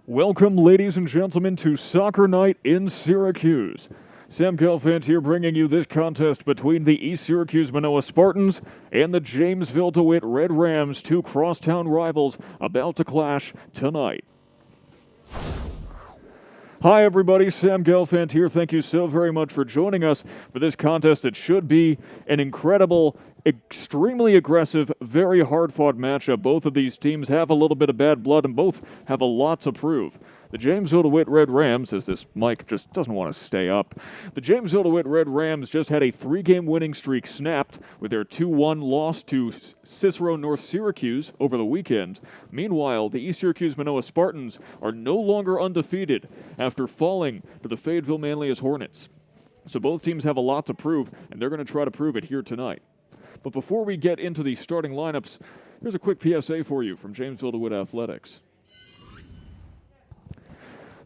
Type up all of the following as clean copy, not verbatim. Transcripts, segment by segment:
Welcome, ladies and gentlemen, to Soccer Night in Syracuse. Sam Gelfand here bringing you this contest between the East Syracuse-Minoa Spartans and the Jamesville-DeWitt Red Rams, two crosstown rivals about to clash tonight. Hi everybody, Sam Gelfand here. Thank you so very much for joining us for this contest. It should be an incredible, extremely aggressive, very hard-fought matchup. Both of these teams have a little bit of bad blood and both have a lot to prove. The Jamesville-DeWitt Red Rams, as this mic just doesn't want to stay up, the Jamesville-DeWitt Red Rams just had a 3-game winning streak snapped with their 2-1 loss to Cicero North Syracuse over the weekend. Meanwhile, the East Syracuse-Minoa Spartans are no longer undefeated after falling to the Fayetteville Manlius Hornets. So both teams have a lot to prove, and they're going to try to prove it here tonight. But before we get into the starting lineups, here's a quick PSA for you from Jamesville-DeWitt Athletics.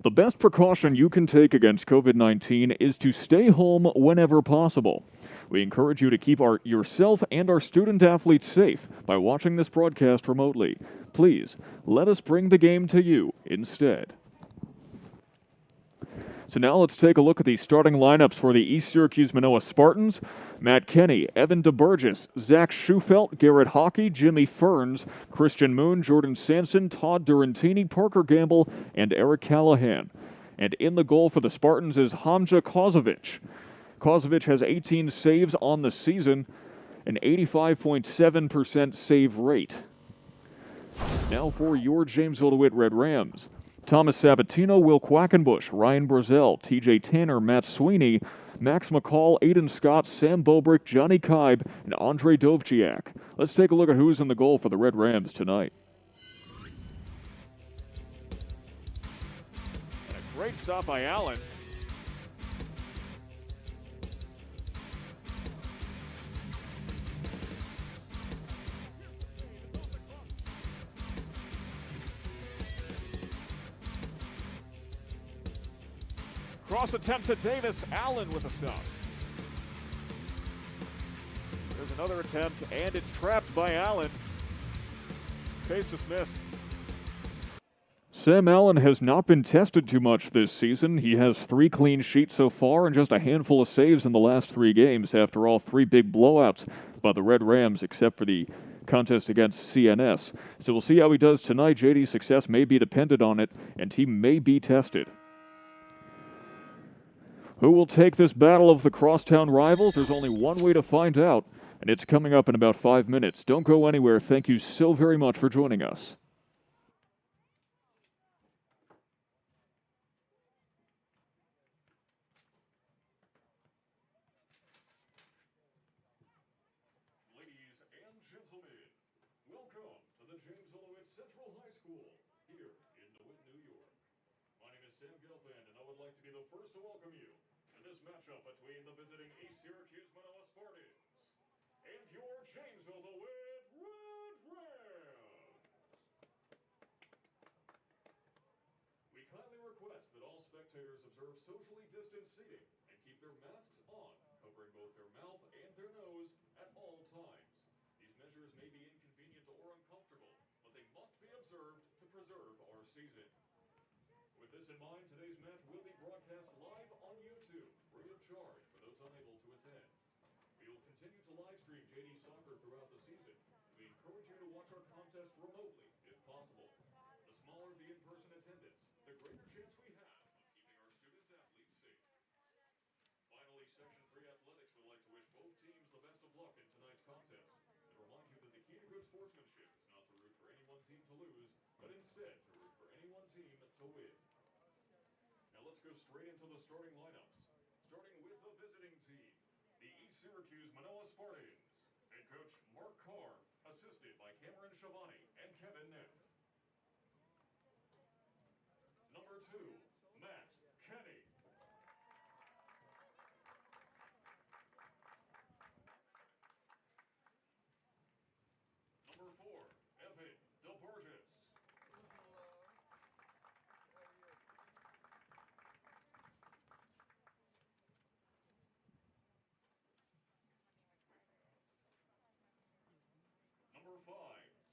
The best precaution you can take against COVID-19 is to stay home whenever possible. We encourage you to keep yourself and our student athletes safe by watching this broadcast remotely. Please, let us bring the game to you instead. So now let's take a look at the starting lineups for the East Syracuse-Minoa Spartans. Matt Kenny, Evan DeBurgess, Zach Schufelt, Garrett Hockey, Jimmy Ferns, Christian Moon, Jordan Sanson, Todd Durantini, Parker Gamble, and Eric Callahan. And in the goal for the Spartans is Hamza Kozovic. Kozovic has 18 saves on the season, an 85.7% save rate. Now for your Jamesville-DeWitt Red Rams. Thomas Sabatino, Will Quackenbush, Ryan Brazel, TJ Tanner, Matt Sweeney, Max McCall, Aiden Scott, Sam Bobrick, Johnny Kibe, and Andre Dovchiak. Let's take a look at who's in the goal for the Red Rams tonight. And a great stop by Allen. Cross attempt to Davis, Allen with a stop. There's another attempt, and it's trapped by Allen. Case dismissed. Sam Allen has not been tested too much this season. He has 3 clean sheets so far and just a handful of saves in the last 3 games after all 3 big blowouts by the Red Rams, except for the contest against CNS. So we'll see how he does tonight. JD's success may be dependent on it, and he may be tested. Who will take this battle of the crosstown rivals? There's only one way to find out, and it's coming up in about 5 minutes. Don't go anywhere. Thank you so very much for joining us. Ladies and gentlemen, welcome to the Jamesville-DeWitt Central High School here in DeWitt, New York. My name is Sam Gelfand, and I would like to be the first to welcome you this matchup between the visiting East Syracuse-Minoa Spartans and your Jamesville-DeWitt Red Rams. We kindly request that all spectators observe socially distanced seating and keep their masks on, covering both their mouth and their nose at all times. These measures may be inconvenient or uncomfortable, but they must be observed to preserve our season. With this in mind, today's match will be broadcast live on YouTube, free of charge for those unable to attend. We will continue to live stream JD Soccer throughout the season. We encourage you to watch our contest remotely, if possible. The smaller the in-person attendance, the greater chance we have of keeping our student-athletes safe. Finally, Section 3 Athletics would like to wish both teams the best of luck in tonight's contest, and remind you that the key to good sportsmanship is not to root for any one team to lose, but instead to root for any one team to win. Let's go straight into the starting lineups. Starting with the visiting team, the East Syracuse-Minoa Spartans. Head coach Mark Carr, assisted by Cameron Schiavone and Kevin Neff. Number 2, Matt Kenny. Number 4, Evan DeBurgess. Number 5,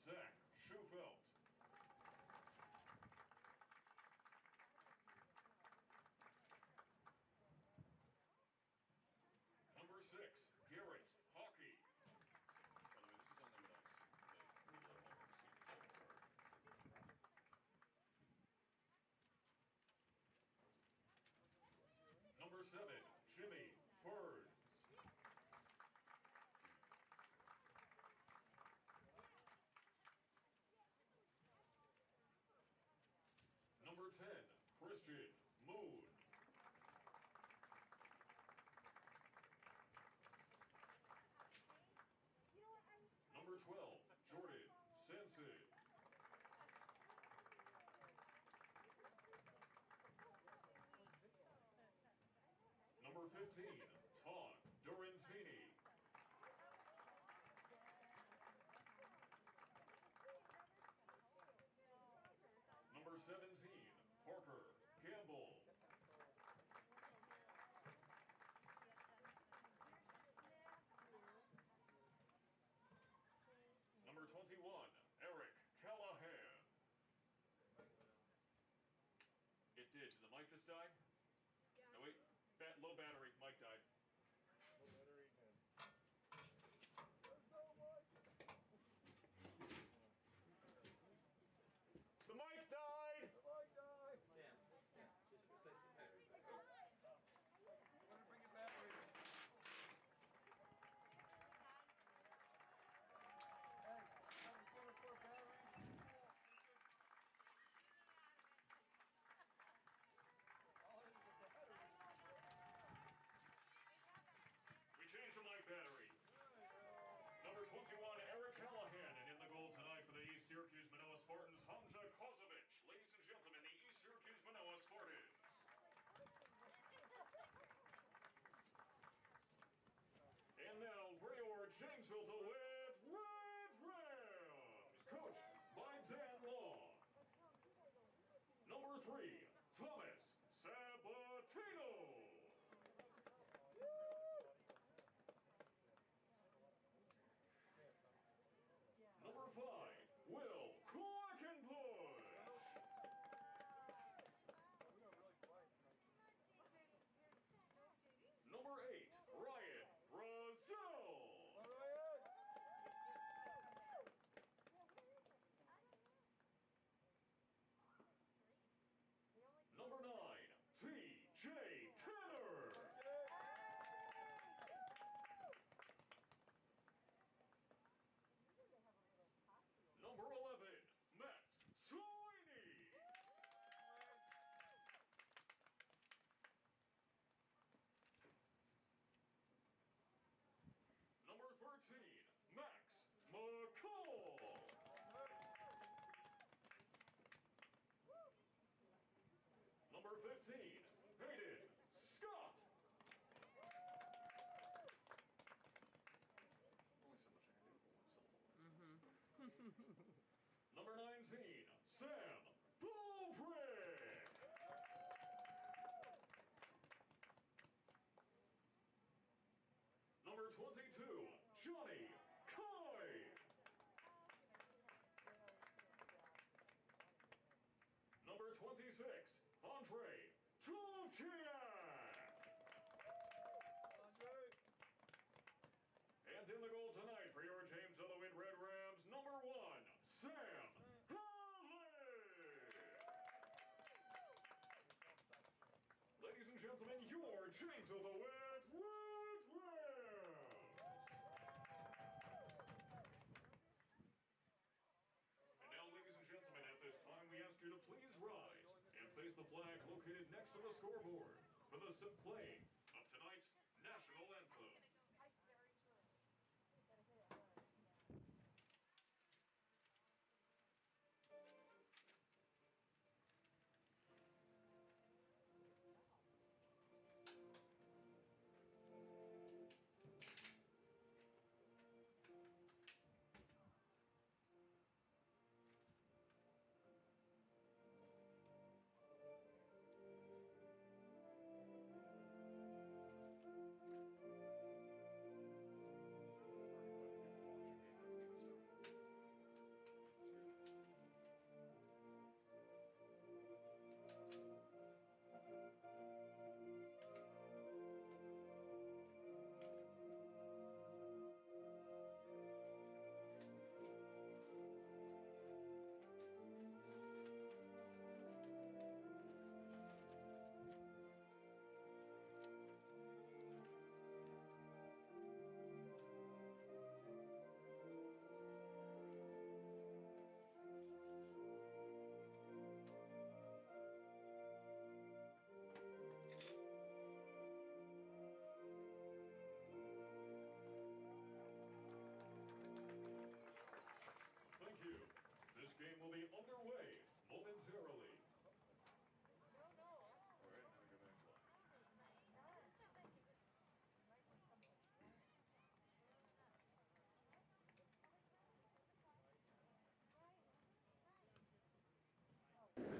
Zach Schufelt. Number 10, Christian Moon. Number 12, Jordan Sensen. Number 15, Todd Durantini. Number 17, Parker Campbell. Number 21, Eric Callahan. It did. Did the mic just die? Yeah. No, wait. Low battery. Mic died. Low battery and... The mic died! The mic died! Sam, just replace the battery. I'm gonna bring your battery. Hey, I'm going for a battery. Oh, it's a battery. We changed the mic battery. Number 21, Eric Callahan, and in the goal tonight for the East Syracuse-Minoa Spartans, Hamza Kozovic. Ladies and gentlemen, the East Syracuse-Minoa Spartans. And now for your Jamesville-DeWitt Red Rams, coached by Dan Law. Number 3, Thomas Sabatino. Number 5, Will Quackenbush. Number 8, Ryan Brazil. Number 9, T.J. Tanner. Number 11, Matt Sweeney. Number 13, Max McCall. Number 15, Hayden Scott. Only so much I can do for one syllable. Number 19, Sam Bulbrick. Number 22, Johnny Coy. Number 26, Andre Tuchiak. And in the goal tonight for your Jamesville-DeWitt Red Rams, number 1, Sam Halley. Ladies and gentlemen, your Jamesville-DeWitt Red Rams. And now, ladies and gentlemen, at this time, we ask you to please rise and face the flag located next to the scoreboard for the playing of tonight's national anthem.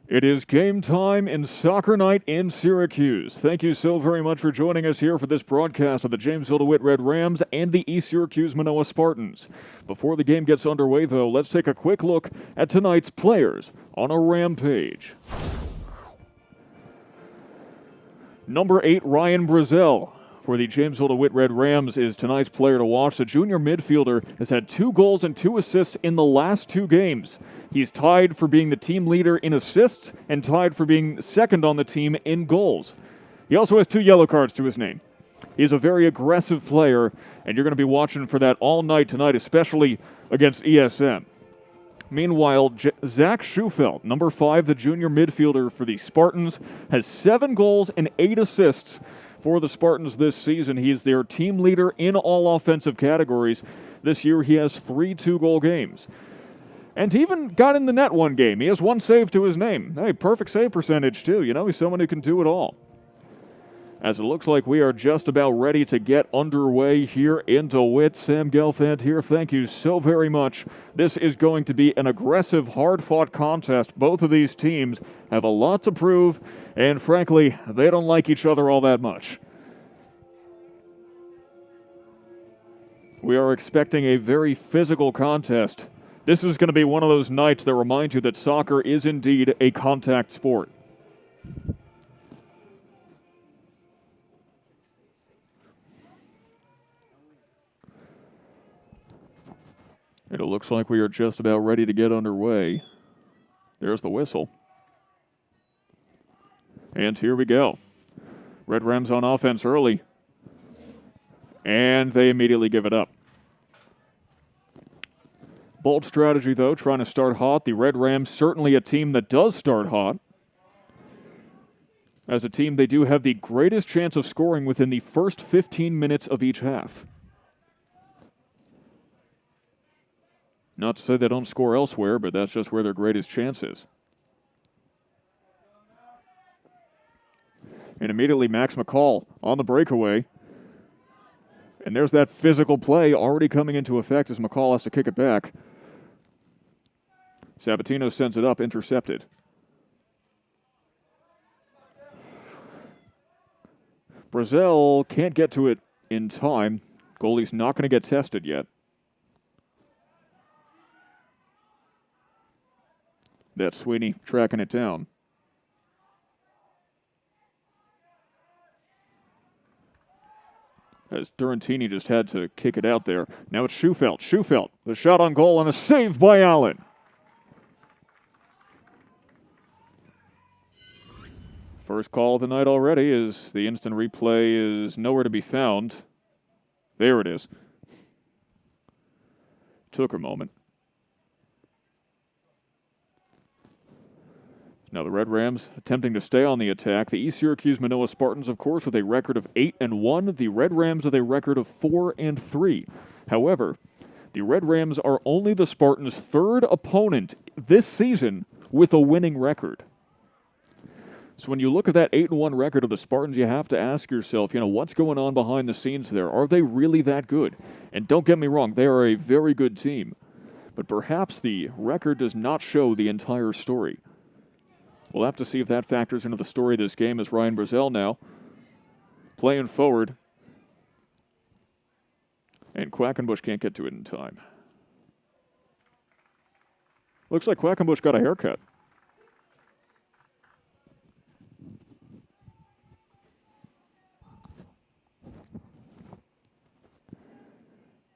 It is game time in soccer night in Syracuse. Thank you so very much for joining us here for this broadcast of the Jamesville-DeWitt Red Rams and the East Syracuse-Minoa Spartans. Before the game gets underway, though, let's take a quick look at tonight's players on a rampage. Number 8, Ryan Brazel for the Jamesville-DeWitt Red Rams is tonight's player to watch. The junior midfielder has had 2 goals and 2 assists in the last 2 games. He's tied for being the team leader in assists and tied for being second on the team in goals. He also has 2 yellow cards to his name. He's a very aggressive player, and you're going to be watching for that all night tonight, especially against ESM. Meanwhile, Zach Schufelt, number 5, the junior midfielder for the Spartans, has 7 goals and 8 assists for the Spartans this season. He is their team leader in all offensive categories. This year he has 3 2-goal games. And he even got in the net one game. He has 1 save to his name. Hey, perfect save percentage too. You know, he's someone who can do it all. As it looks like we are just about ready to get underway here in DeWitt. Sam Gelfand here. Thank you so very much. This is going to be an aggressive, hard-fought contest. Both of these teams have a lot to prove, and frankly, they don't like each other all that much. We are expecting a very physical contest. This is going to be one of those nights that remind you that soccer is indeed a contact sport. It looks like we are just about ready to get underway. There's the whistle. And here we go. Red Rams on offense early. And they immediately give it up. Bold strategy, though, trying to start hot. The Red Rams, certainly a team that does start hot. As a team, they do have the greatest chance of scoring within the first 15 minutes of each half. Not to say they don't score elsewhere, but that's just where their greatest chance is. And immediately Max McCall on the breakaway. And there's that physical play already coming into effect as McCall has to kick it back. Sabatino sends it up, intercepted. Brazel can't get to it in time. Goalie's not going to get tested yet. That's Sweeney tracking it down. As Durantini just had to kick it out there. Now it's Schufelt. Schufelt, the shot on goal and a save by Allen. First call of the night already is the instant replay is nowhere to be found. There it is. Took a moment. Now the Red Rams attempting to stay on the attack. The East Syracuse-Minoa Spartans, of course, with a record of 8-1. The Red Rams with a record of 4-3. However, the Red Rams are only the Spartans' 3rd opponent this season with a winning record. So when you look at that 8-1 record of the Spartans, you have to ask yourself, what's going on behind the scenes there? Are they really that good? And don't get me wrong, they are a very good team. But perhaps the record does not show the entire story. We'll have to see if that factors into the story of this game as Ryan Brazel now playing forward. And Quackenbush can't get to it in time. Looks like Quackenbush got a haircut.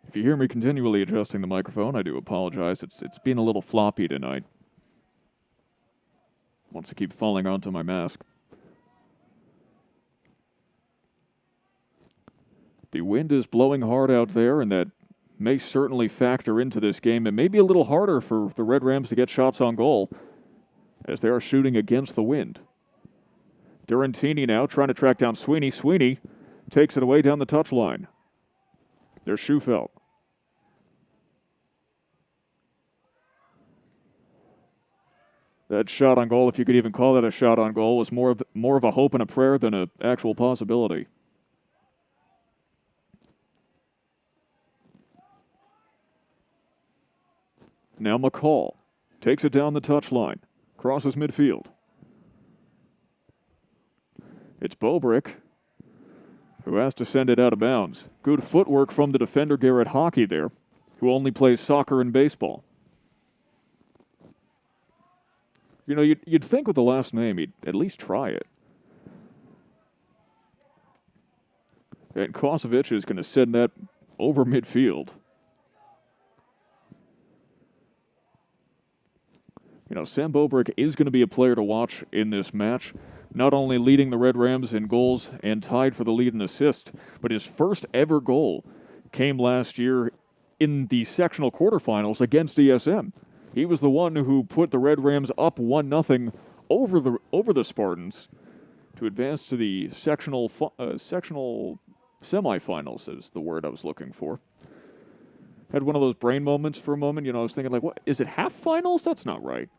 If you hear me continually adjusting the microphone, I do apologize. It's been a little floppy tonight. Wants to keep falling onto my mask. The wind is blowing hard out there, and that may certainly factor into this game. It may be a little harder for the Red Rams to get shots on goal as they are shooting against the wind. Durantini now trying to track down Sweeney. Sweeney takes it away down the touchline. There's Schufelt. That shot on goal, if you could even call that a shot on goal, was more of a hope and a prayer than an actual possibility. Now McCall takes it down the touchline, crosses midfield. It's Bobrick who has to send it out of bounds. Good footwork from the defender, Garrett Hockey, there, who only plays soccer and baseball. You know, you'd think with the last name he'd at least try it. And Kosovic is going to send that over midfield. You know, Sam Bobrick is going to be a player to watch in this match, not only leading the Red Rams in goals and tied for the lead in assists, but his first ever goal came last year in the sectional quarterfinals against ESM. He was the one who put the Red Rams up 1-0 over the Spartans to advance to the sectional semifinals, is the word I was looking for. Had one of those brain moments for a moment. You know, I was thinking, like, what? Is it half finals? That's not right.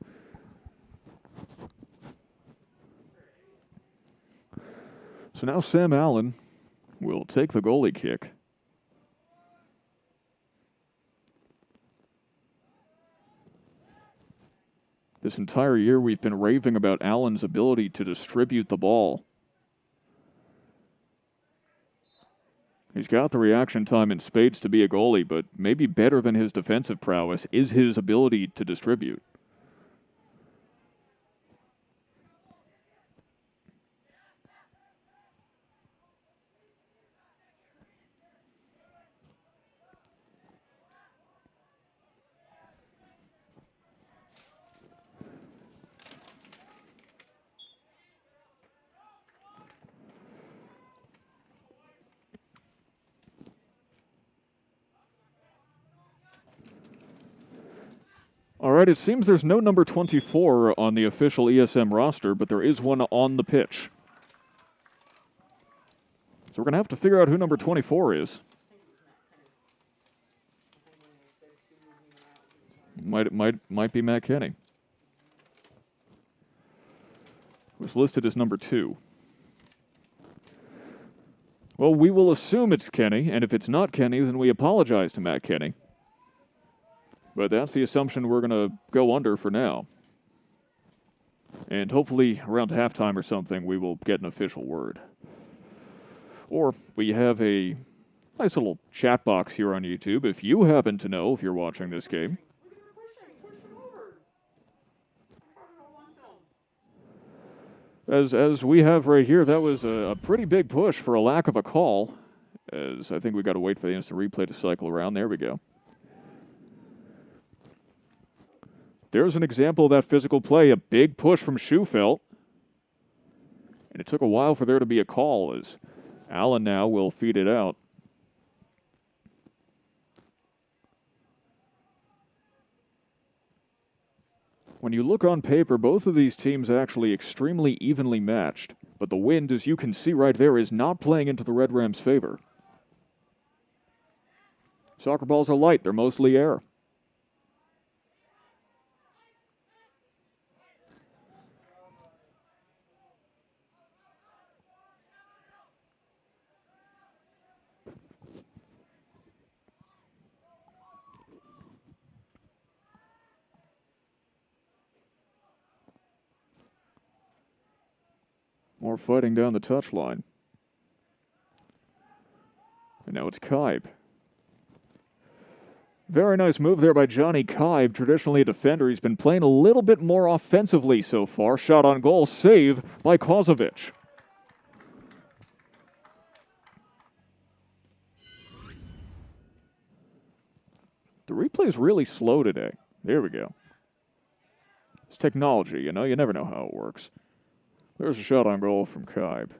So now Sam Allen will take the goalie kick. This entire year we've been raving about Allen's ability to distribute the ball. He's got the reaction time in spades to be a goalie, but maybe better than his defensive prowess is his ability to distribute. All right, it seems there's no number 24 on the official ESM roster, but there is one on the pitch. So we're going to have to figure out who number 24 is. Might be Matt Kenny. Who's listed as number 2. Well, we will assume it's Kenny, and if it's not Kenny, then we apologize to Matt Kenny. But that's the assumption we're going to go under for now. And hopefully around halftime or something, we will get an official word. Or we have a nice little chat box here on YouTube. If you happen to know, if you're watching this game. As we have right here, that was a pretty big push for a lack of a call. As I think we got to wait for the instant replay to cycle around. There we go. There's an example of that physical play, a big push from Schufelt. And it took a while for there to be a call as Allen now will feed it out. When you look on paper, both of these teams actually extremely evenly matched. But the wind, as you can see right there, is not playing into the Red Rams' favor. Soccer balls are light. They're mostly air. More fighting down the touchline. And now it's Kaib. Very nice move there by Johnny Kaib, traditionally a defender. He's been playing a little bit more offensively so far. Shot on goal, save by Kosovic. The replay's really slow today. There we go. It's technology, you know. You never know how it works. There's a shot on goal from Kaib.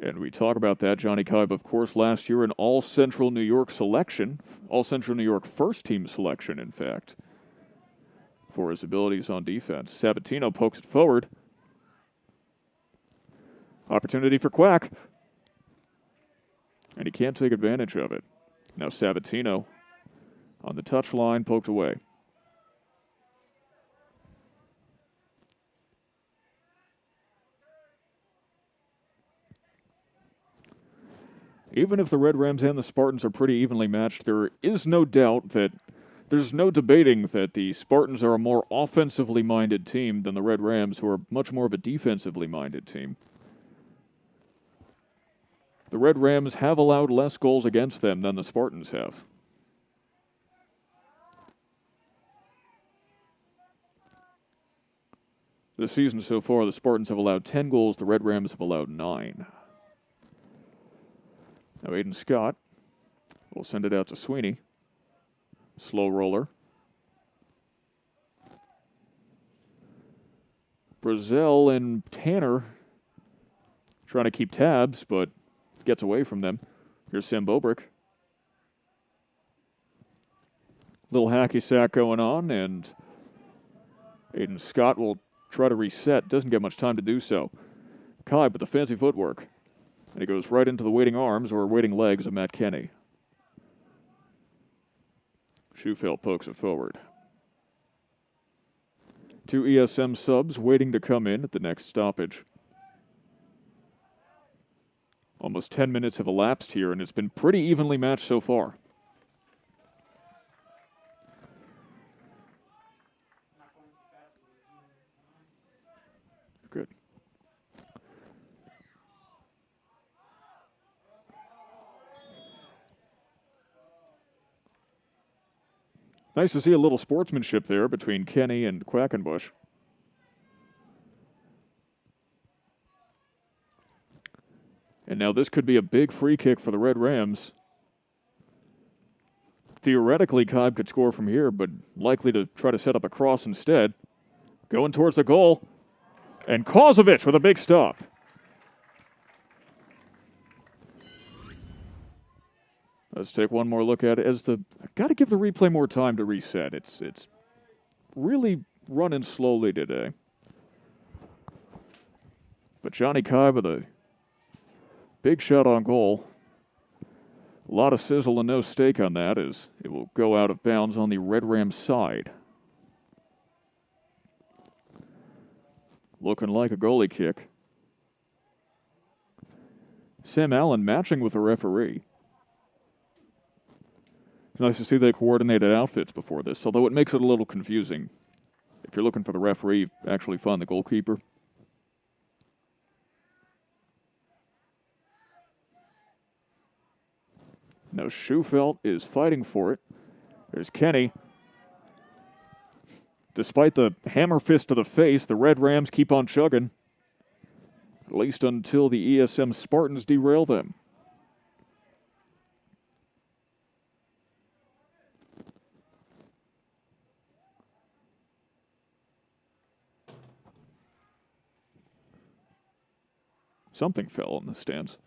And we talk about that. Johnny Kaib, of course, last year an All-Central New York selection. All-Central New York first-team selection, in fact, for his abilities on defense. Sabatino pokes it forward. Opportunity for Quack. And he can't take advantage of it. Now Sabatino on the touchline, poked away. Even if the Red Rams and the Spartans are pretty evenly matched, there is no doubt that there's no debating that the Spartans are a more offensively minded team than the Red Rams, who are much more of a defensively minded team. The Red Rams have allowed less goals against them than the Spartans have. This season so far, the Spartans have allowed 10 goals, the Red Rams have allowed 9. Now Aiden Scott will send it out to Sweeney. Slow roller. Brazel and Tanner trying to keep tabs, but gets away from them. Here's Sam Bobrick. Little hacky sack going on, and Aiden Scott will try to reset. Doesn't get much time to do so. Kai with the fancy footwork. And he goes right into the waiting arms or waiting legs of Matt Kenny. Schufelt pokes it forward. 2 ESM subs waiting to come in at the next stoppage. Almost 10 minutes have elapsed here, and it's been pretty evenly matched so far. Good. Nice to see a little sportsmanship there between Kenny and Quackenbush. And now this could be a big free kick for the Red Rams. Theoretically, Cobb could score from here, but likely to try to set up a cross instead. Going towards the goal. And Kozovic with a big stop. Let's take one more look at it. I've got to give the replay more time to reset. It's really running slowly today. But Johnny Cobb with a big shot on goal. A lot of sizzle and no steak on that as it will go out of bounds on the Red Rams side. Looking like a goalie kick. Sam Allen matching with the referee. It's nice to see they coordinated outfits before this, although it makes it a little confusing. If you're looking for the referee, you actually find the goalkeeper. Now Schufelt is fighting for it. There's Kenny. Despite the hammer fist to the face, the Red Rams keep on chugging. At least until the ESM Spartans derail them. Something fell in the stands.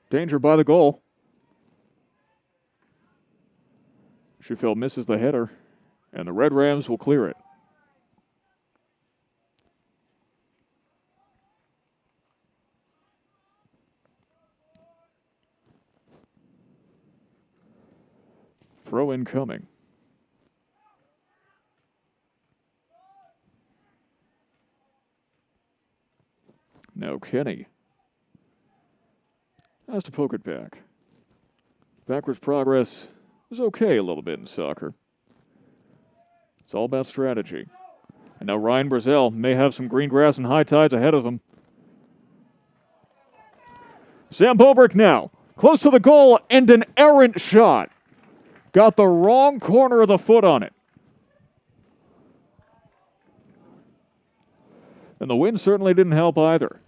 Danger by the goal. Schufelt misses the header, and the Red Rams will clear it. Throw in coming. Now Kenny has to poke it back. Backwards progress is okay a little bit in soccer. It's all about strategy. And now Ryan Brazel may have some green grass and high tides ahead of him. Sam Bobrick now, close to the goal, and an errant shot. Got the wrong corner of the foot on it. And the wind certainly didn't help either.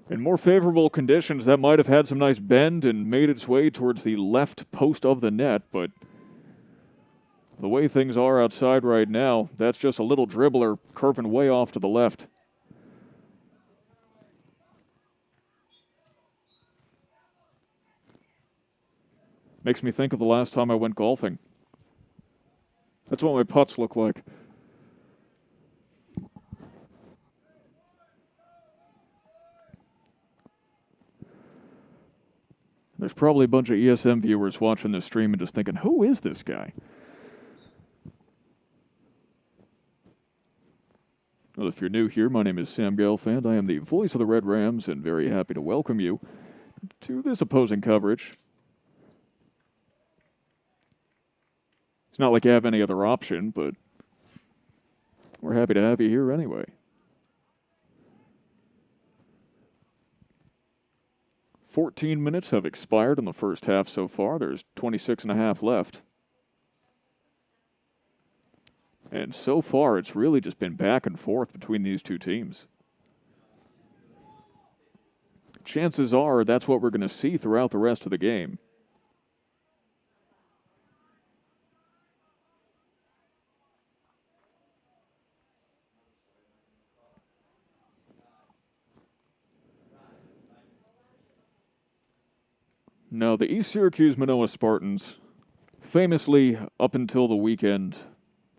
In more favorable conditions, that might have had some nice bend and made its way towards the left post of the net, but the way things are outside right now, that's just a little dribbler curving way off to the left. Makes me think of the last time I went golfing. That's what my putts look like. There's probably a bunch of ESM viewers watching this stream and just thinking, who is this guy? If you're new here, my name is Sam Gelfand. I am the voice of the Red Rams and very happy to welcome you to this opposing coverage. It's not like you have any other option, but we're happy to have you here anyway. "14 minutes have expired in the first half so far. There's 26 and a half left. And so far, it's really just been back and forth between these two teams. Chances are that's what we're going to see throughout the rest of the game. Now, the East Syracuse-Minoa Spartans, famously up until the weekend,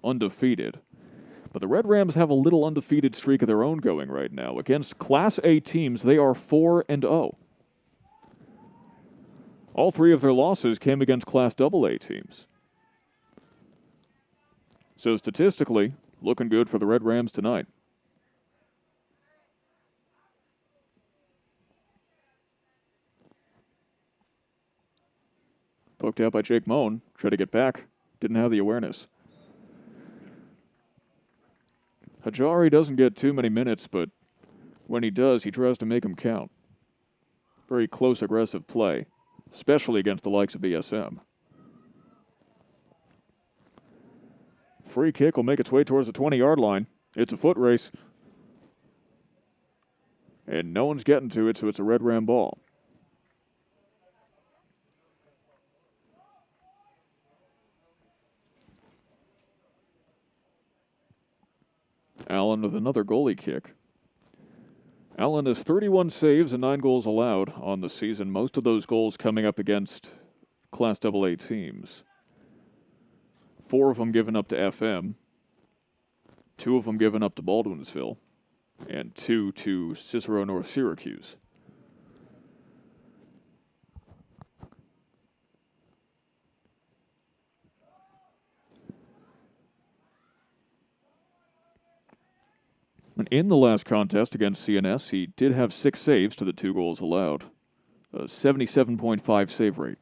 undefeated. But the Red Rams have a little undefeated streak of their own going right now. Against Class A teams, they are 4-0. All three of their losses came against Class AA teams. So statistically, looking good for the Red Rams tonight. Poked out by Jake Moan. Tried to get back. Didn't have the awareness. Hajari doesn't get too many minutes, but when he does, he tries to make them count. Very close, aggressive play, especially against the likes of BSM. Free kick will make its way towards the 20-yard line. It's a foot race. And no one's getting to it, so it's a Red Ram ball. Allen with another goalie kick. Allen has 31 saves and 9 goals allowed on the season. Most of those goals coming up against Class AA teams. 4 of them given up to FM. 2 of them given up to Baldwinsville. And 2 to Cicero North Syracuse. And in the last contest against CNS, he did have 6 saves to the 2 goals allowed. A 77.5 save rate.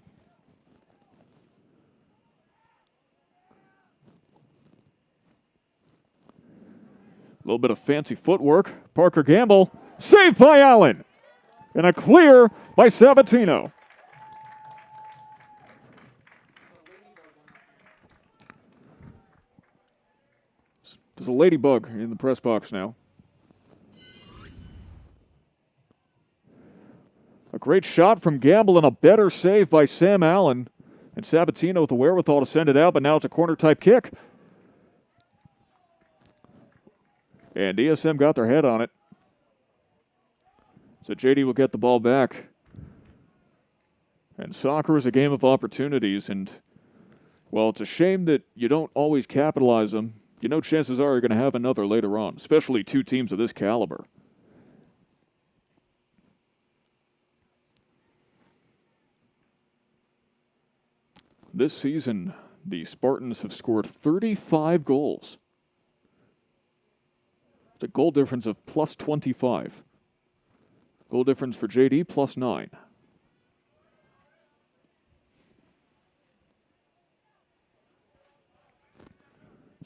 A little bit of fancy footwork. Parker Gamble, saved by Allen. And a clear by Sabatino. There's a ladybug in the press box now. A great shot from Gamble and a better save by Sam Allen. And Sabatino with the wherewithal to send it out, but now it's a corner-type kick. And ESM got their head on it. So JD will get the ball back. And soccer is a game of opportunities, and well, it's a shame that you don't always capitalize them. You know chances are you're going to have another later on, especially 2 teams of this caliber. This season, the Spartans have scored 35 goals. It's a goal difference of plus 25. Goal difference for JD, plus 9.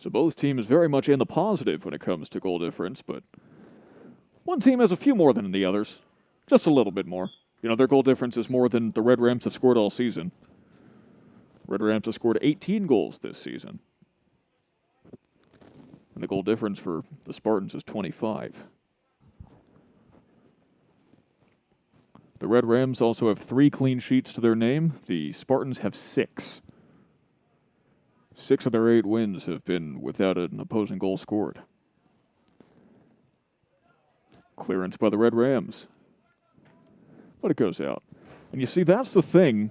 So both teams very much in the positive when it comes to goal difference, but one team has a few more than the others. Just a little bit more. You know, their goal difference is more than the Red Rams have scored all season. Red Rams have scored 18 goals this season. And the goal difference for the Spartans is 25. The Red Rams also have 3 clean sheets to their name. The Spartans have 6. 6 of their 8 wins have been without an opposing goal scored. Clearance by the Red Rams. But it goes out. And you see, that's the thing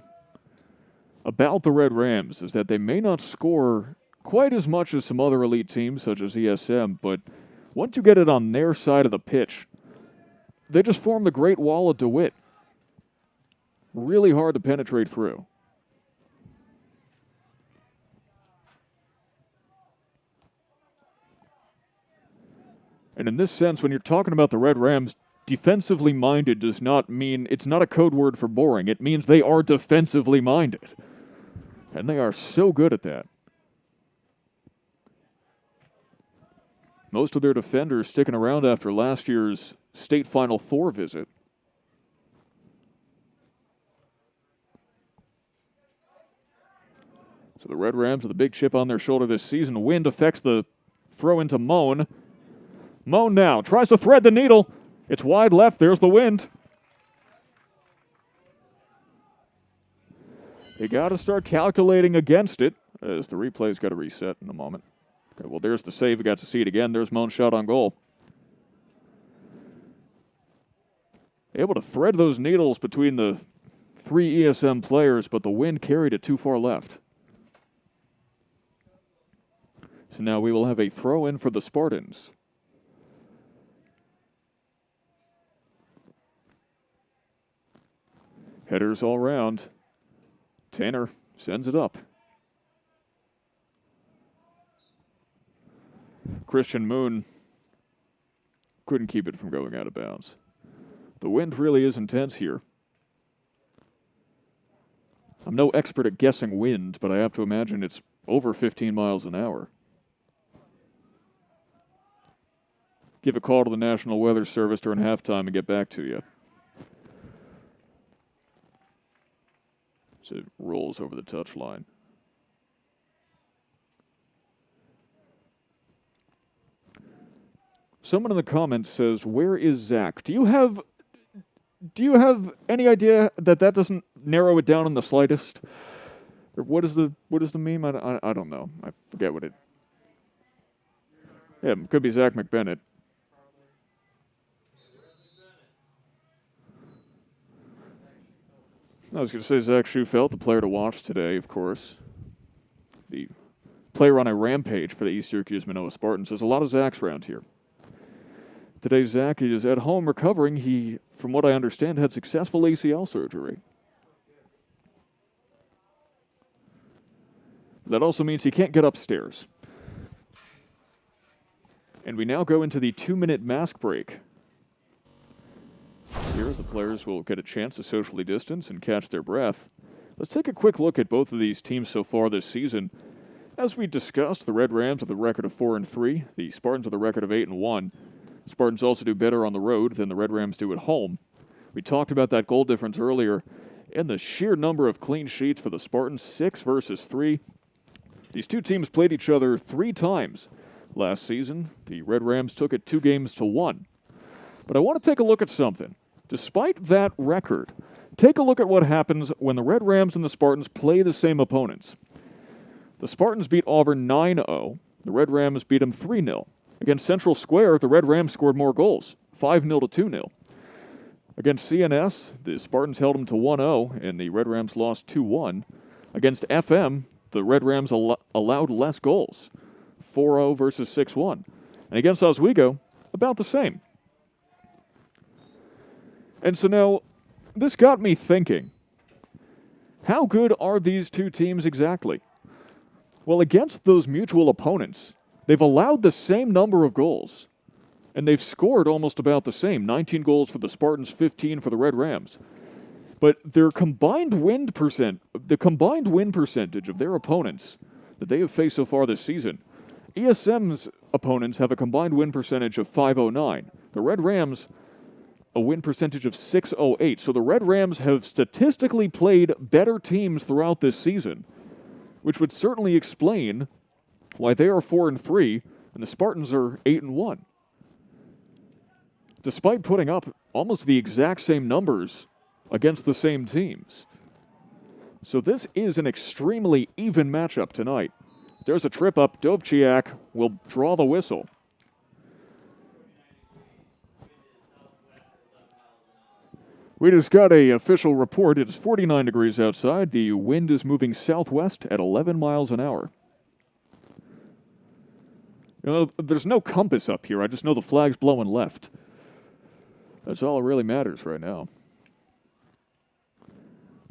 about the Red Rams, is that they may not score quite as much as some other elite teams, such as ESM, but once you get it on their side of the pitch, they just form the Great Wall of DeWitt. Really hard to penetrate through. And in this sense, when you're talking about the Red Rams, defensively minded does not mean, it's not a code word for boring. It means they are defensively minded. And they are so good at that. Most of their defenders sticking around after last year's state Final Four visit. So the Red Rams with a big chip on their shoulder this season. Wind affects the throw into Moan. Moan now tries to thread the needle. It's wide left. There's the wind. They got to start calculating against it, as the replay's got to reset in a moment. Okay, well, there's the save. We got to see it again. There's Moan's shot on goal. Able to thread those needles between the three ESM players, but the wind carried it too far left. So now we will have a throw in for the Spartans. Headers all round. Tanner sends it up. Christian Moon couldn't keep it from going out of bounds. The wind really is intense here. I'm no expert at guessing wind, but I have to imagine it's over 15 miles an hour. Give a call to the National Weather Service during halftime and get back to you. So it rolls over the touchline. Someone in the comments says, "Where is Zach?" Do you have any idea that doesn't narrow it down in the slightest? Or what is the meme? I don't know. I forget what it. Yeah, it could be Zach McBennett. I was going to say Zach Schufelt, the player to watch today, of course. The player on a rampage for the East Syracuse-Minoa Spartans. There's a lot of Zachs around here. Today, Zach is at home recovering. He, from what I understand, had successful ACL surgery. That also means he can't get upstairs. And we now go into the 2-minute mask break. Here, the players will get a chance to socially distance and catch their breath. Let's take a quick look at both of these teams so far this season. As we discussed, the Red Rams have a record of 4-3. The Spartans have a record of 8-1. The Spartans also do better on the road than the Red Rams do at home. We talked about that goal difference earlier, and the sheer number of clean sheets for the Spartans, 6 versus 3. These two teams played each other 3 times last season. The Red Rams took it 2 games to 1. But I want to take a look at something. Despite that record, take a look at what happens when the Red Rams and the Spartans play the same opponents. The Spartans beat Auburn 9-0. The Red Rams beat them 3-0. Against Central Square, the Red Rams scored more goals, 5-0 to 2-0. Against CNS, the Spartans held them to 1-0, and the Red Rams lost 2-1. Against FM, the Red Rams allowed less goals, 4-0 versus 6-1. And against Oswego, about the same. And so now, this got me thinking, how good are these two teams exactly? Well, against those mutual opponents, they've allowed the same number of goals, and they've scored almost about the same, 19 goals for the Spartans, 15 for the Red Rams. But the combined win percentage of their opponents that they have faced so far this season, ESM's opponents have a combined win percentage of .509. The Red Rams, a win percentage of .608. So the Red Rams have statistically played better teams throughout this season, which would certainly explain why they are 4-3 and the Spartans are 8-1. Despite putting up almost the exact same numbers against the same teams. So this is an extremely even matchup tonight. There's a trip up. Dovciak will draw the whistle. We just got an official report. It is 49 degrees outside. The wind is moving southwest at 11 miles an hour. You know, there's no compass up here. I just know the flag's blowing left. That's all that really matters right now.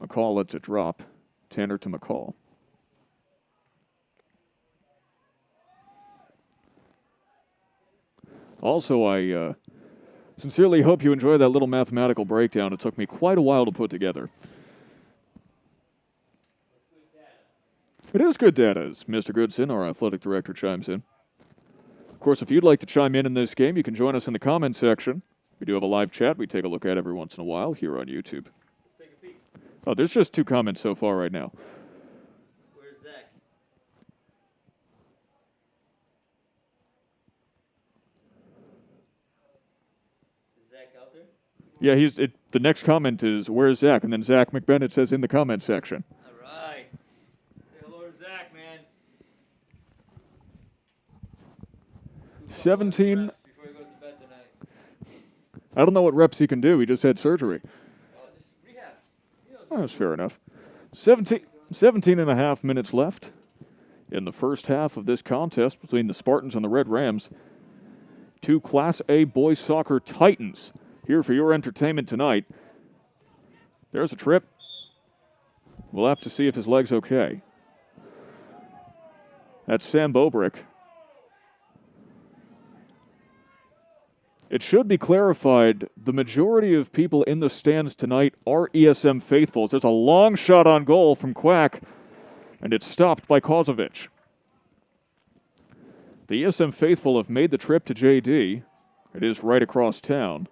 McCall lets it drop. Tanner to McCall. Also, I sincerely hope you enjoy that little mathematical breakdown. It took me quite a while to put together. It is good data, as Mr. Goodson, our athletic director, chimes in. Of course, if you'd like to chime in this game, you can join us in the comment section. We do have a live chat we take a look at every once in a while here on YouTube. Take a peek. Oh, there's just 2 comments so far right now. Where's Zach? Is Zach out there? Yeah, the next comment is, where's Zach? And then Zach McBennett says in the comment section. All right. Say hello to Zach, man. 17. Before he goes to bed tonight. I don't know what reps he can do. He just had surgery. Oh, just rehab. He knows Oh, that's fair enough. 17 and a half minutes left in the first half of this contest between the Spartans and the Red Rams. 2 Class A boys soccer titans here for your entertainment tonight. There's a trip. We'll have to see if his leg's okay. That's Sam Bobrick. It should be clarified, the majority of people in the stands tonight are ESM faithfuls. There's a long shot on goal from Quack, and it's stopped by Kozovic. The ESM faithful have made the trip to JD. It is right across town.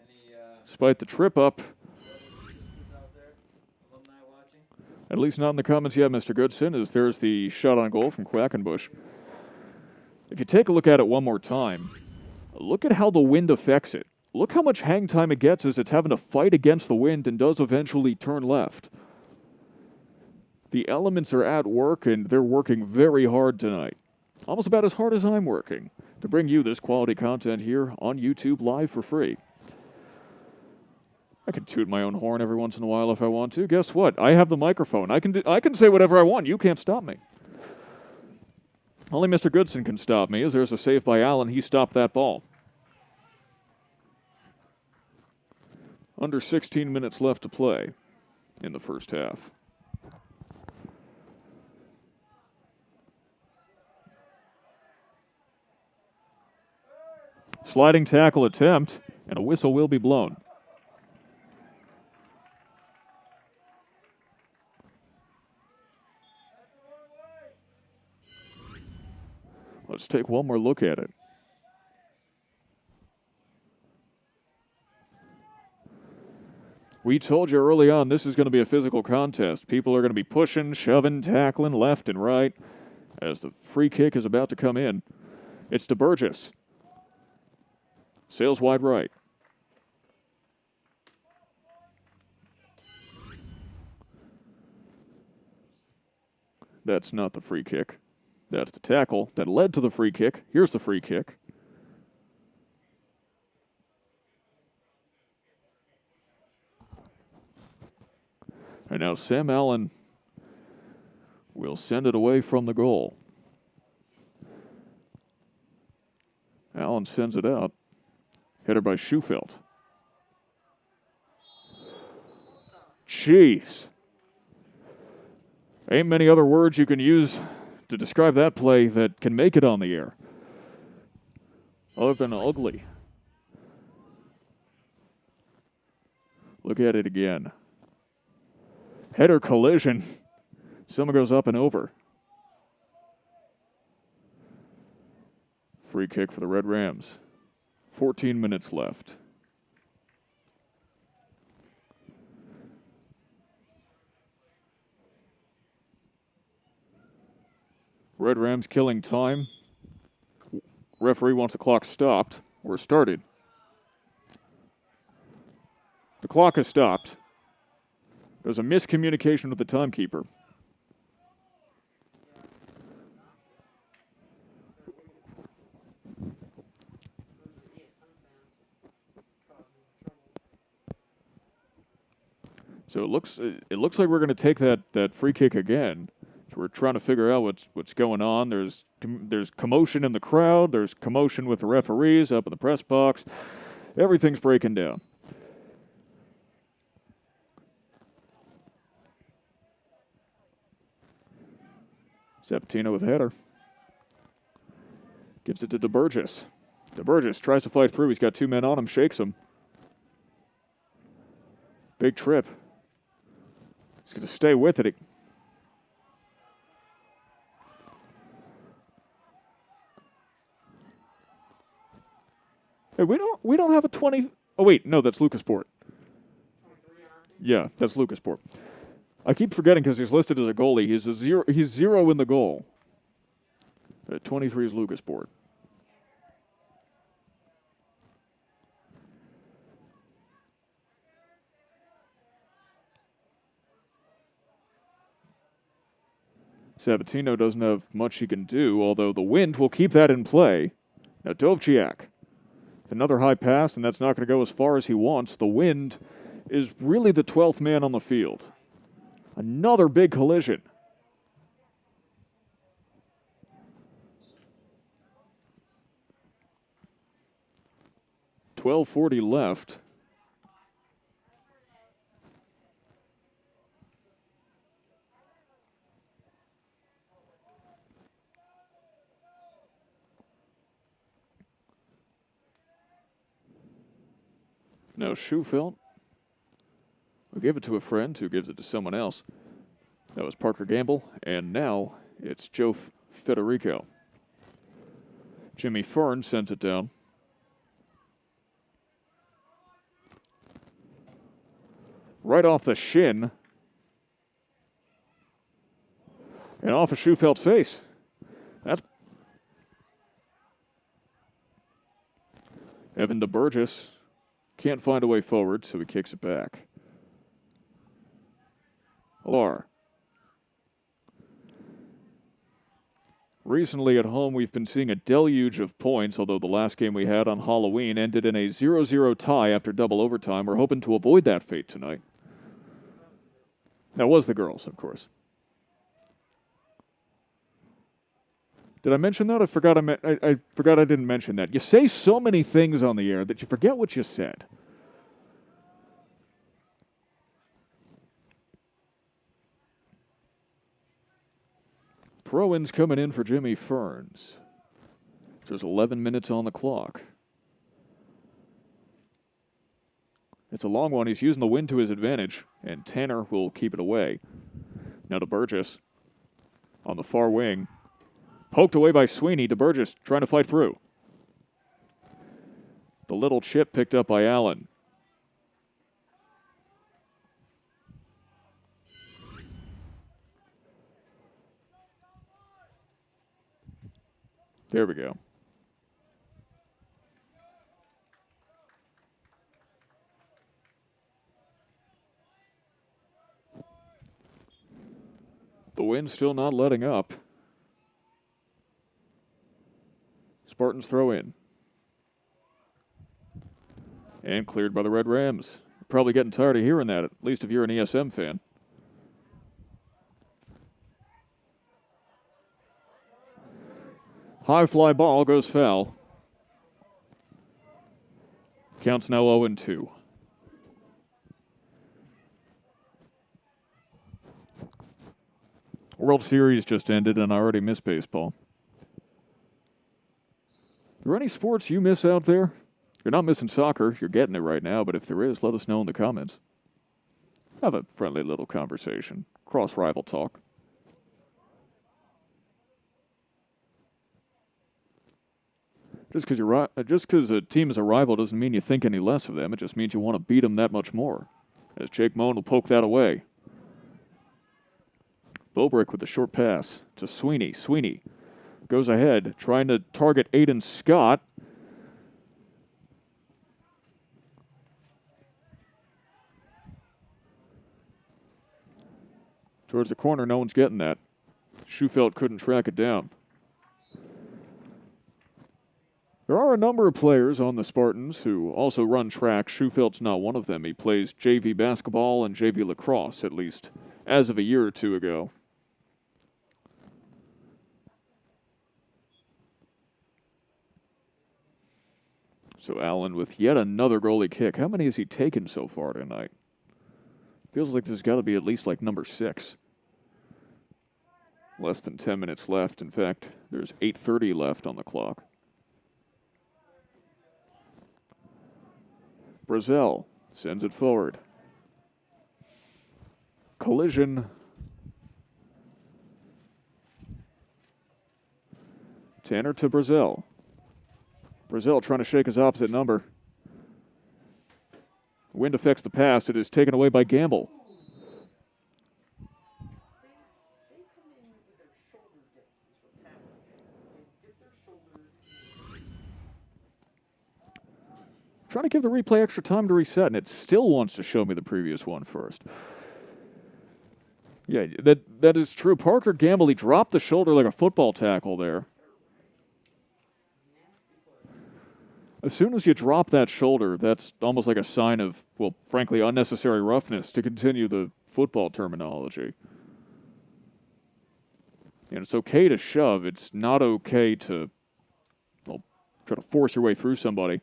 any Despite the trip up, out there, alumni watching. at least not in the comments yet, Mr. Goodson, as there's the shot on goal from Quackenbush. If you take a look at it one more time, look at how the wind affects it. Look how much hang time it gets as it's having to fight against the wind and does eventually turn left. The elements are at work, and they're working very hard tonight. Almost about as hard as I'm working to bring you this quality content here on YouTube live for free. I can toot my own horn every once in a while if I want to. Guess what? I have the microphone. I can say whatever I want. You can't stop me. Only Mr. Goodson can stop me, as there's a save by Allen. He stopped that ball. Under 16 minutes left to play in the first half. Sliding tackle attempt, and a whistle will be blown. Let's take one more look at it. We told you early on this is going to be a physical contest. People are going to be pushing, shoving, tackling left and right as the free kick is about to come in. It's to Burgess. Sails wide right. That's not the free kick. That's the tackle that led to the free kick. Here's the free kick. And now Sam Allen will send it away from the goal. Allen sends it out. Header by Schufelt. Jeez. Ain't many other words you can use to describe that play that can make it on the air, other than ugly. Look at it again. Header collision. Someone goes up and over. Free kick for the Red Rams. 14 minutes left. Red Rams killing time. Referee wants the clock stopped or started. The clock has stopped. There's a miscommunication with the timekeeper. So it looks like we're going to take that free kick again. So we're trying to figure out what's going on. There's commotion in the crowd. There's commotion with the referees up in the press box. Everything's breaking down. Sabatino with a header. Gives it to DeBurgess. DeBurgess tries to fight through. He's got 2 men on him, shakes him. Big trip. He's going to stay with it. Hey, we don't have a 20. Oh wait, no, that's Lucasport. Yeah, that's Lucasport. I keep forgetting because he's listed as a goalie. He's 0 in the goal. 23 is Lucasport. Sabatino doesn't have much he can do, although the wind will keep that in play. Now Dovciak. Another high pass, and that's not going to go as far as he wants. The wind is really the 12th man on the field. Another big collision. .12:40 left. Now Schufelt will give it to a friend who gives it to someone else. That was Parker Gamble, and now it's Joe Federico. Jimmy Fern sends it down. Right off the shin. And off of Schufelt's face. That's Evan DeBurgess. Can't find a way forward, so he kicks it back. Alar. Recently at home, we've been seeing a deluge of points, although the last game we had on Halloween ended in a 0-0 tie after double overtime. We're hoping to avoid that fate tonight. That was the girls, of course. Did I mention that? I forgot I didn't mention that. You say so many things on the air that you forget what you said. Throw-ins coming in for Jimmy Ferns. There's 11 minutes on the clock. It's a long one. He's using the wind to his advantage, and Tanner will keep it away. Now to Burgess on the far wing. Poked away by Sweeney. DeBurgess trying to fight through. The little chip picked up by Allen. There we go. The wind's still not letting up. Spartans throw in. And cleared by the Red Rams. Probably getting tired of hearing that, at least if you're an ESM fan. High fly ball goes foul. Counts now 0-2. World Series just ended and I already miss baseball. Are there any sports you miss out there? You're not missing soccer. You're getting it right now, but if there is, let us know in the comments. Have a friendly little conversation. Cross-rival talk. Just because a team is a rival doesn't mean you think any less of them. It just means you want to beat them that much more. As Jake Moan will poke that away. Bobrick with the short pass to Sweeney. Sweeney goes ahead, trying to target Aiden Scott. Towards the corner, no one's getting that. Schufelt couldn't track it down. There are a number of players on the Spartans who also run track. Schufelt's not one of them. He plays JV basketball and JV lacrosse, at least as of a year or two ago. So Allen with yet another goalie kick. How many has he taken so far tonight? Feels like there's got to be at least like number 6. Less than 10 minutes left. In fact, there's 8:30 left on the clock. Brazel sends it forward. Collision. Tanner to Brazel. Brazel trying to shake his opposite number. Wind affects the pass. It is taken away by Gamble. Trying to give the replay extra time to reset, and it still wants to show me the previous one first. Yeah, that is true. Parker Gamble, he dropped the shoulder like a football tackle there. As soon as you drop that shoulder, that's almost like a sign of, well, frankly, unnecessary roughness, to continue the football terminology. And it's okay to shove. It's not okay to, well, try to force your way through somebody.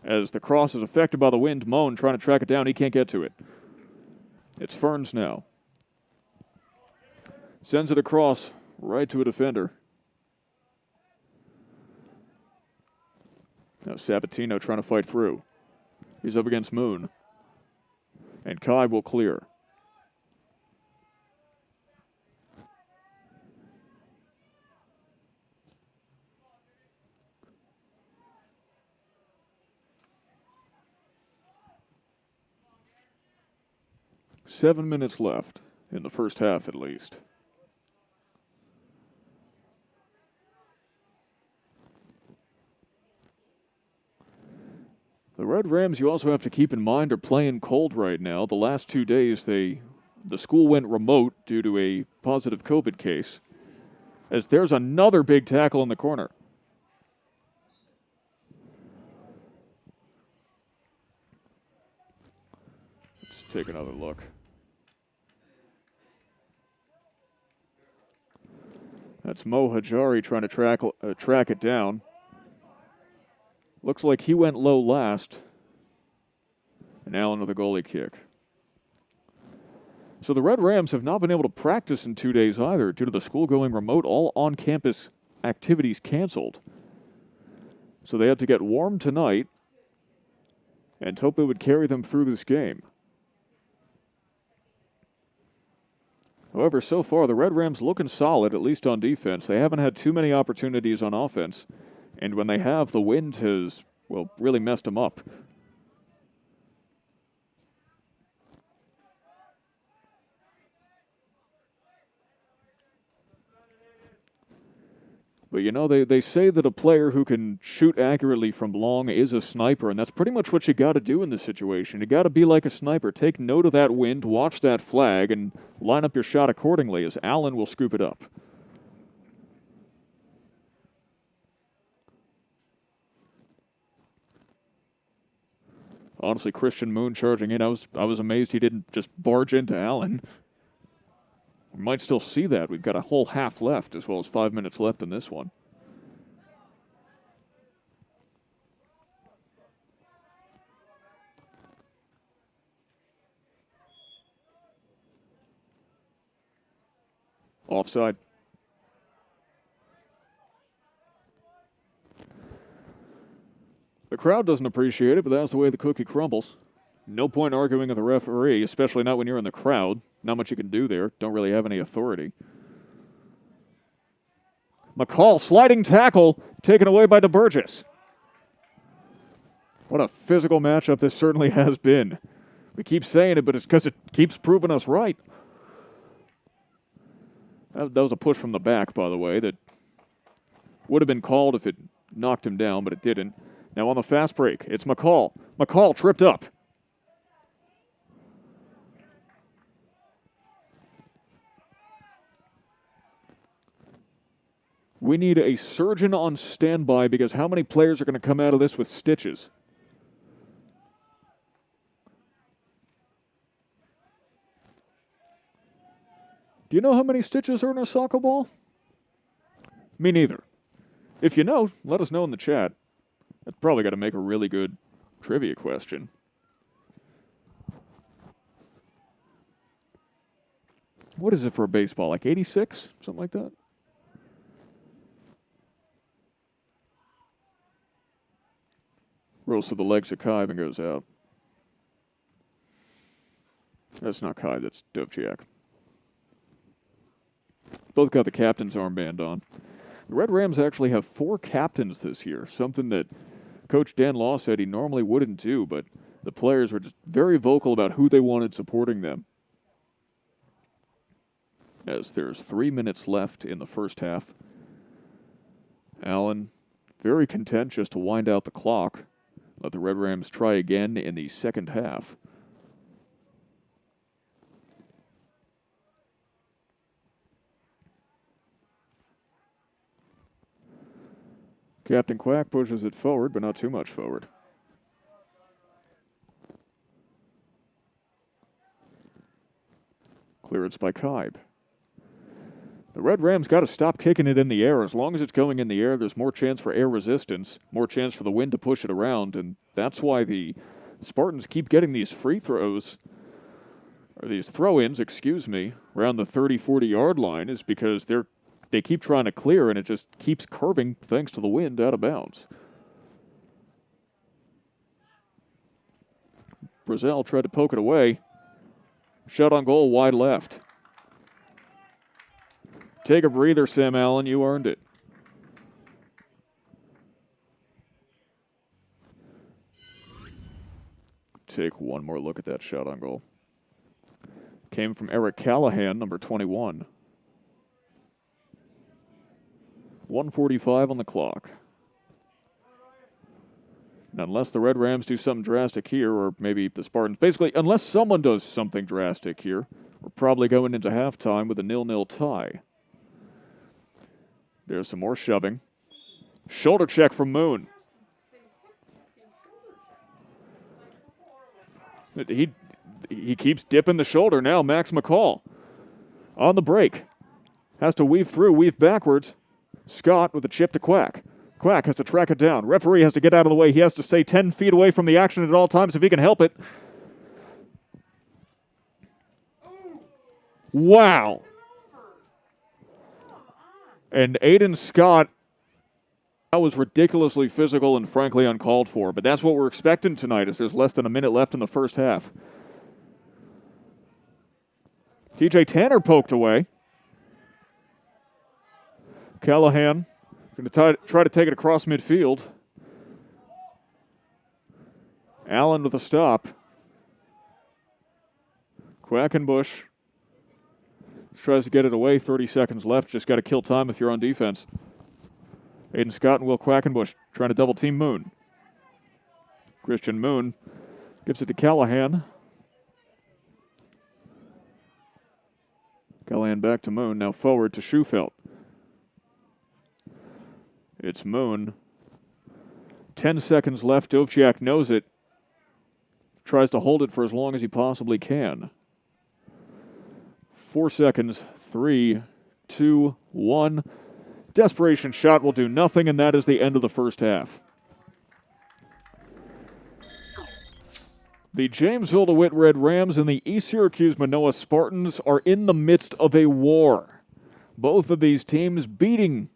As the cross is affected by the wind, Moan trying to track it down. He can't get to it. It's Ferns now. Sends it across right to a defender. Now Sabatino trying to fight through. He's up against Moon. And Kai will clear. Seven minutes left, in the first half at least. The Red Rams, you also have to keep in mind, are playing cold right now. The last 2 days, the school went remote due to a positive COVID case. As there's another big tackle in the corner. Let's take another look. That's Mo Hajari trying to track it down. Looks like he went low last. And Allen with a goalie kick. So the Red Rams have not been able to practice in 2 days either due to the school going remote. All on-campus activities canceled. So they had to get warm tonight and hope it would carry them through this game. However, so far, the Red Rams looking solid, at least on defense. They haven't had too many opportunities on offense. And when they have, the wind has, well, really messed them up. But, you know, they say that a player who can shoot accurately from long is a sniper, and that's pretty much what you got to do in this situation. You got to be like a sniper. Take note of that wind, watch that flag, and line up your shot accordingly, as Allen will scoop it up. Honestly, Christian Moon charging in, I was amazed he didn't just barge into Allen. We might still see that. We've got a whole half left, as well as 5 minutes left in this one. Offside. The crowd doesn't appreciate it, but that's the way the cookie crumbles. No point arguing with the referee, especially not when you're in the crowd. Not much you can do there. Don't really have any authority. McCall, sliding tackle, taken away by DeBurgess. What a physical matchup this certainly has been. We keep saying it, but it's because it keeps proving us right. That was a push from the back, by the way, that would have been called if it knocked him down, but it didn't. Now on the fast break, it's McCall. McCall tripped up. We need a surgeon on standby because how many players are going to come out of this with stitches? Do you know how many stitches are in a soccer ball? Me neither. If you know, let us know in the chat. That's probably got to make a really good trivia question. What is it for a baseball? Like 86? Something like that? Rolls to the legs of Kibe and goes out. That's not Kibe, that's Dovciak. Both got the captain's armband on. The Red Rams actually have 4 captains this year, something that Coach Dan Law said he normally wouldn't do, but the players were just very vocal about who they wanted supporting them. As there's 3 minutes left in the first half. Allen very content just to wind out the clock. Let the Red Rams try again in the second half. Captain Quack pushes it forward, but not too much forward. Clearance by Kibe. The Red Rams got to stop kicking it in the air. As long as it's going in the air, there's more chance for air resistance, more chance for the wind to push it around, and that's why the Spartans keep getting these free throws, or these throw-ins, excuse me, around the 30, 40-yard line, is because they keep trying to clear, and it just keeps curving, thanks to the wind, out of bounds. Brazil tried to poke it away. Shot on goal, wide left. Take a breather, Sam Allen. You earned it. Take one more look at that shot on goal. Came from Eric Callahan, number 21. 1:45 on the clock. And unless the Red Rams do something drastic here, or maybe the Spartans, basically, unless someone does something drastic here, we're probably going into halftime with a 0-0 tie. There's some more shoving. Shoulder check from Moon. He keeps dipping the shoulder now. Max McCall on the break. Has to weave through, weave backwards. Scott with a chip to Quack. Quack has to track it down. Referee has to get out of the way. He has to stay 10 feet away from the action at all times if he can help it. Wow. And Aiden Scott, that was ridiculously physical and frankly uncalled for. But that's what we're expecting tonight as there's less than a minute left in the first half. TJ Tanner poked away. Callahan going to try to take it across midfield. Allen with a stop. Quackenbush tries to get it away. 30 seconds left. Just got to kill time if you're on defense. Aiden Scott and Will Quackenbush trying to double team Moon. Christian Moon gives it to Callahan. Callahan back to Moon. Now forward to Schufelt. It's Moon. 10 seconds left. Dovciak knows it. Tries to hold it for as long as he possibly can. 4 seconds. 3, 2, 1. Desperation shot will do nothing, and that is the end of the first half. The Jamesville-DeWitt Red Rams and the East Syracuse-Minoa Spartans are in the midst of a war. Both of these teams beating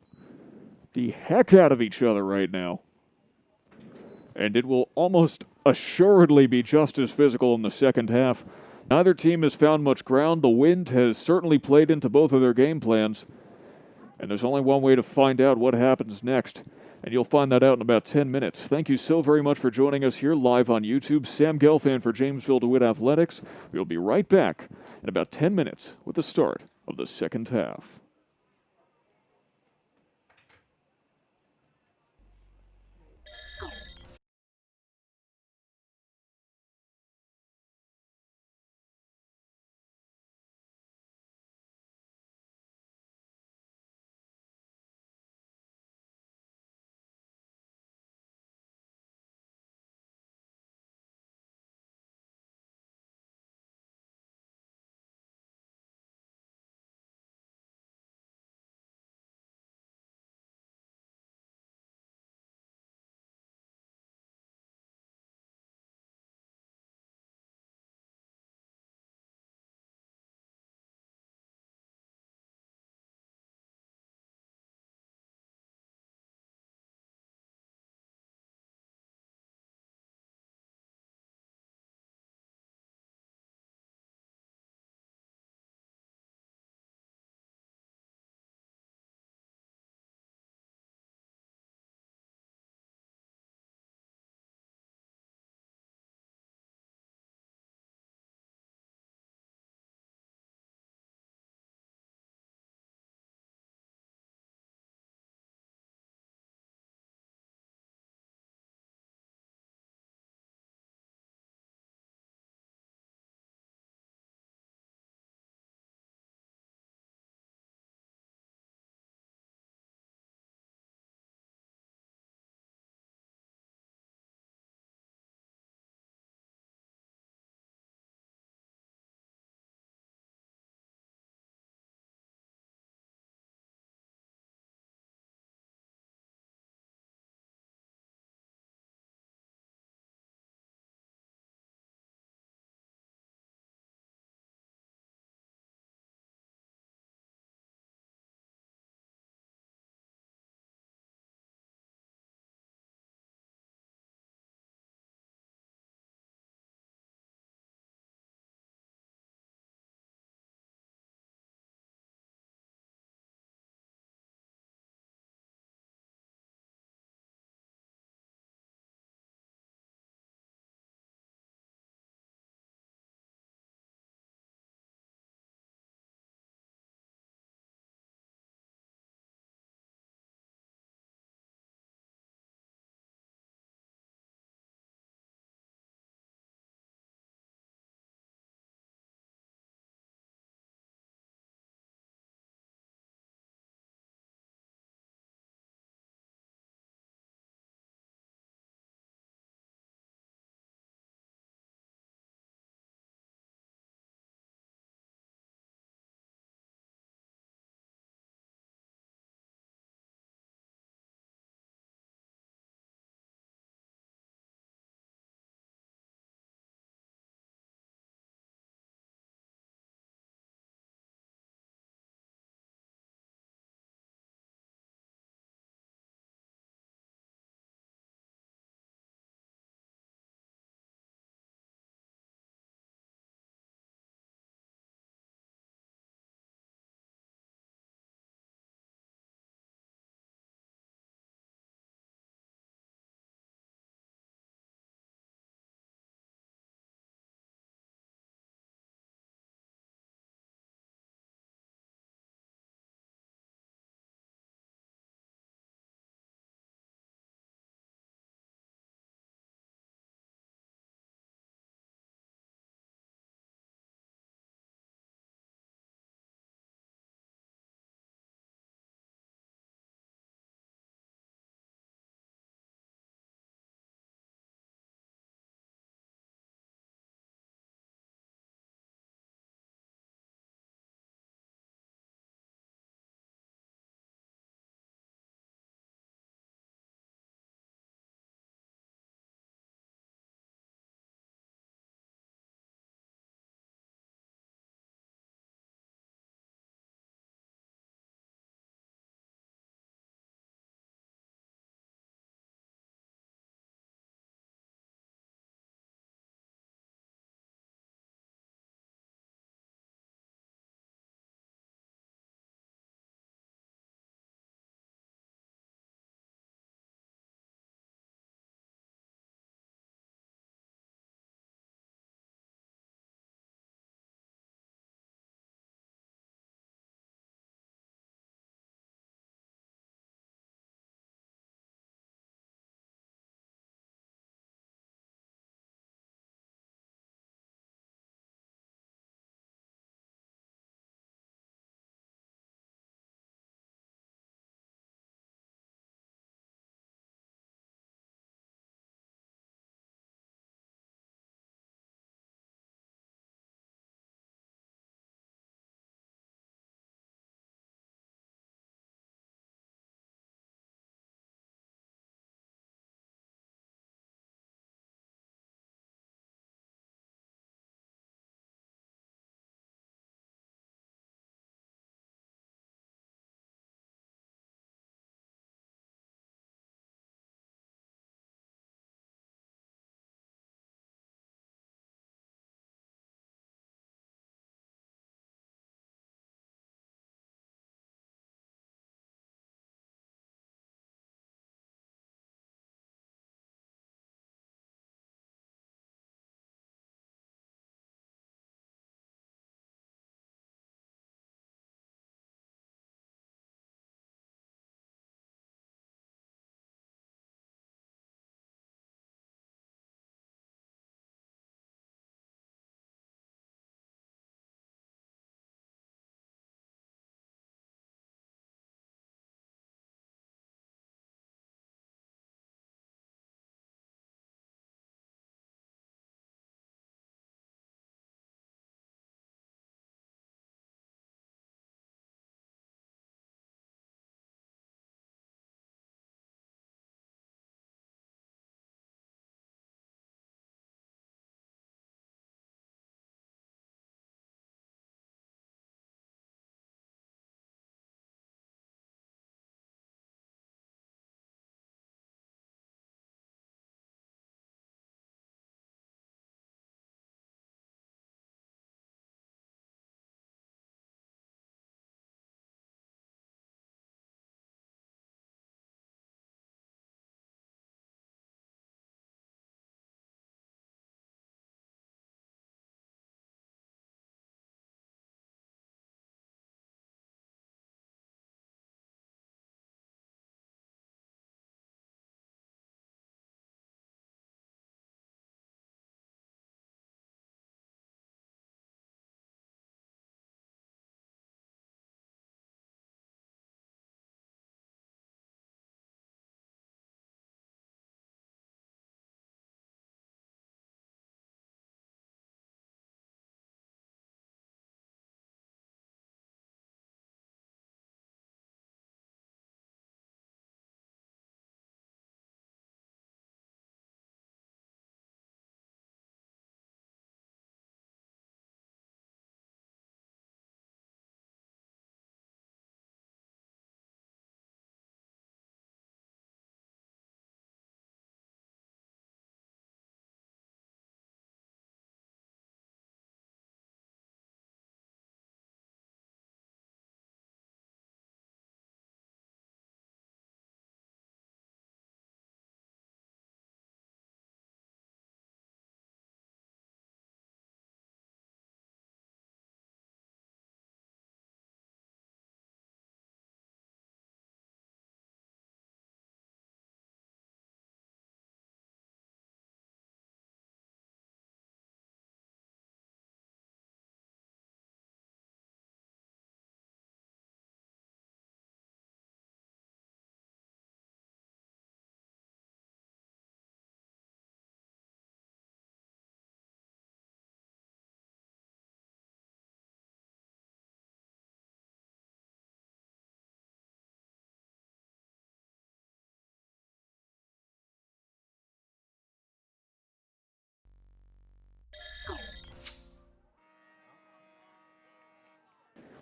the heck out of each other right now. And it will almost assuredly be just as physical in the second half. Neither team has found much ground. The wind has certainly played into both of their game plans. And there's only one way to find out what happens next. And you'll find that out in about 10 minutes. Thank you so very much for joining us here live on YouTube. Sam Gelfand for Jamesville-DeWitt Athletics. We'll be right back in about 10 minutes with the start of the second half.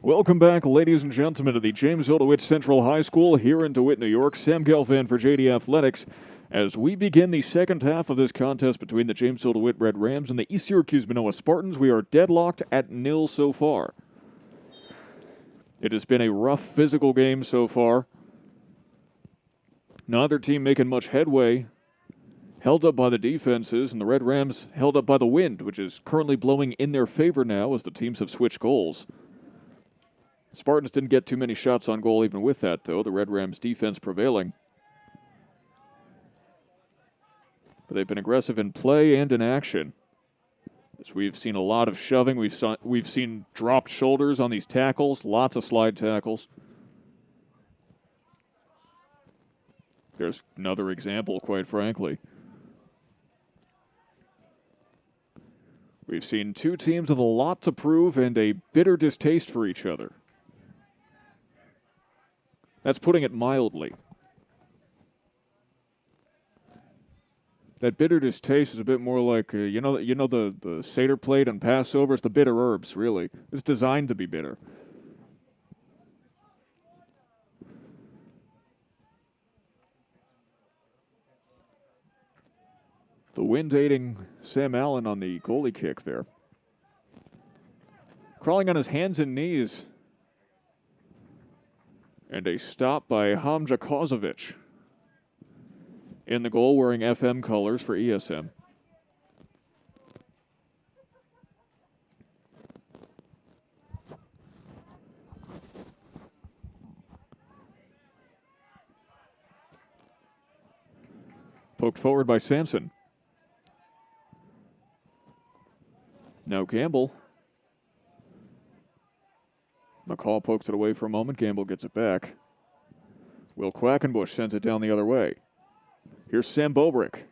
Welcome back, ladies and gentlemen, to the Jamesville-DeWitt Central High School here in DeWitt, New York. Sam Gelfand for JD Athletics as we begin the second half of this contest between the Jamesville-DeWitt Red Rams and the East Syracuse-Minoa Spartans. We are deadlocked at 0 so far. It has been a rough physical game so far. Neither team making much headway. Held up by the defenses, and the Red Rams held up by the wind, which is currently blowing in their favor now as the teams have switched goals. Spartans didn't get too many shots on goal even with that, though. The Red Rams' defense prevailing. But they've been aggressive in play and in action. As we've seen a lot of shoving. We've seen dropped shoulders on these tackles. Lots of slide tackles. There's another example, quite frankly. We've seen two teams with a lot to prove and a bitter distaste for each other. That's putting it mildly. That bitter distaste is a bit more like, you know the Seder plate on Passover? It's the bitter herbs, really. It's designed to be bitter. The wind aiding Sam Allen on the goalie kick there. Crawling on his hands and knees. And a stop by Hamza Kozovic. In the goal, wearing FM colors for ESM. Poked forward by Sampson. Now Gamble. McCall pokes it away for a moment. Gamble gets it back. Will Quackenbush sends it down the other way. Here's Sam Bobrick.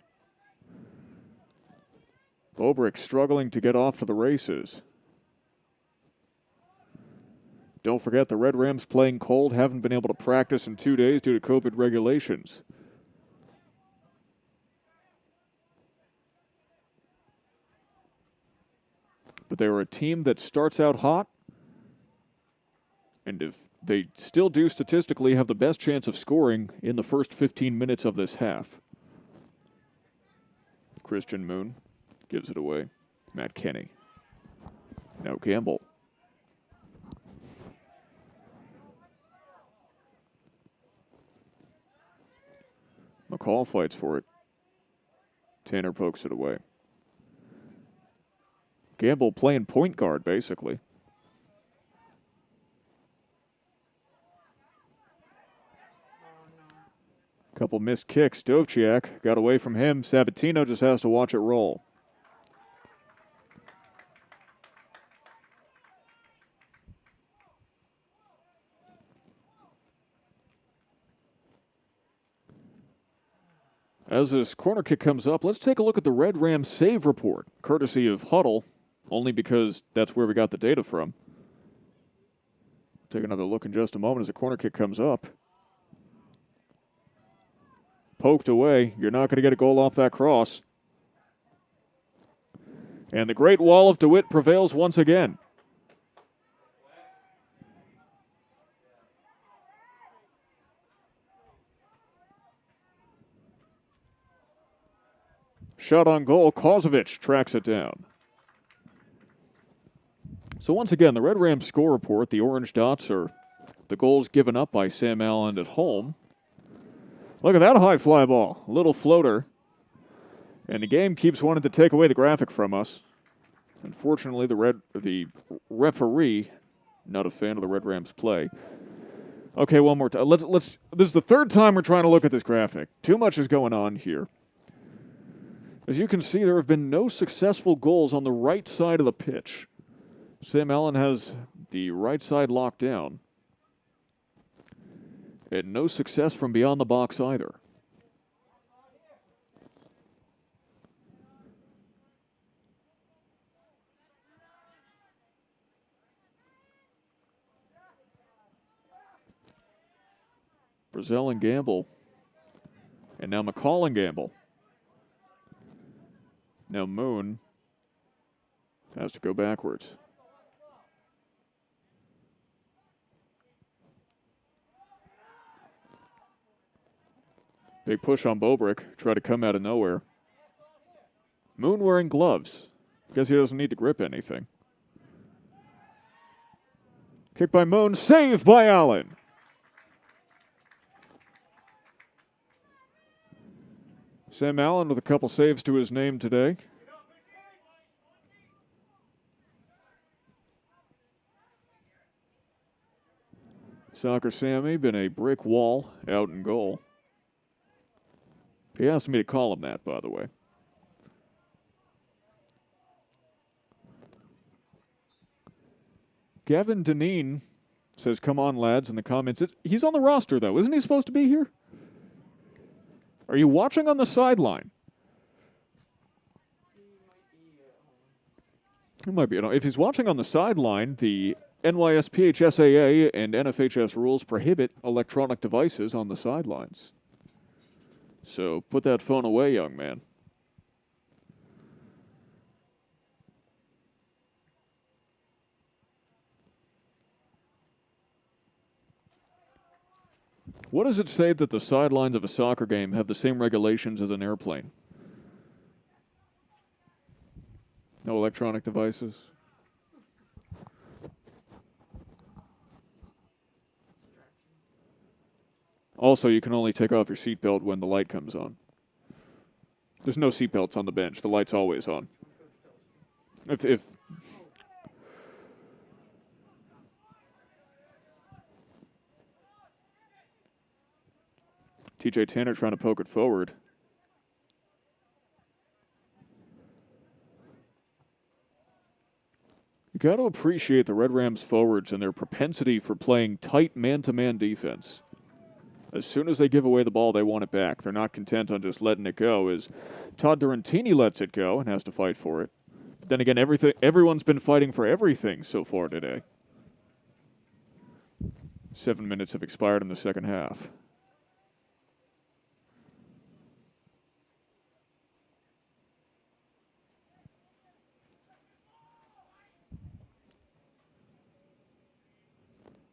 Bobrick struggling to get off to the races. Don't forget the Red Rams playing cold, haven't been able to practice in 2 days due to COVID regulations. But they are a team that starts out hot, and if they still do statistically have the best chance of scoring in the first 15 minutes of this half. Christian Moon gives it away. Matt Kenny. Now Gamble. McCall fights for it. Tanner pokes it away. Gamble playing point guard, basically. Couple missed kicks. Dovciak got away from him. Sabatino just has to watch it roll. As this corner kick comes up, let's take a look at the Red Rams save report, courtesy of Huddle, only because that's where we got the data from. Take another look in just a moment as the corner kick comes up. Poked away. You're not going to get a goal off that cross. And the Great Wall of DeWitt prevails once again. Shot on goal. Kozovic tracks it down. So once again, the Red Rams score report, the orange dots are the goals given up by Sam Allen at home. Look at that high fly ball. A little floater. And the game keeps wanting to take away the graphic from us. Unfortunately, the referee, not a fan of the Red Rams play. Okay, one more time. This is the third time we're trying to look at this graphic. Too much is going on here. As you can see, there have been no successful goals on the right side of the pitch. Sam Allen has the right side locked down. And no success from beyond the box either. Brazell and Gamble. And now McCall and Gamble. Now Moon has to go backwards. Big push on Bobrick. Try to come out of nowhere. Moon wearing gloves. Guess he doesn't need to grip anything. Kick by Moon. Save by Allen. Sam Allen with a couple saves to his name today. Soccer Sammy been a brick wall out in goal. He asked me to call him that, by the way. Gavin Deneen says, "Come on, lads," in the comments. He's on the roster, though. Isn't he supposed to be here? Are you watching on the sideline? He might be. If he's watching on the sideline, the NYSPHSAA and NFHS rules prohibit electronic devices on the sidelines. So put that phone away, young man. What does it say that the sidelines of a soccer game have the same regulations as an airplane? No electronic devices? Also, you can only take off your seatbelt when the light comes on. There's no seatbelts on the bench. The light's always on. If TJ Tanner trying to poke it forward. You got to appreciate the Red Rams forwards and their propensity for playing tight man-to-man defense. As soon as they give away the ball, they want it back. They're not content on just letting it go, as Todd Durantini lets it go and has to fight for it. But then again, everyone's been fighting for everything so far today. 7 minutes have expired in the second half.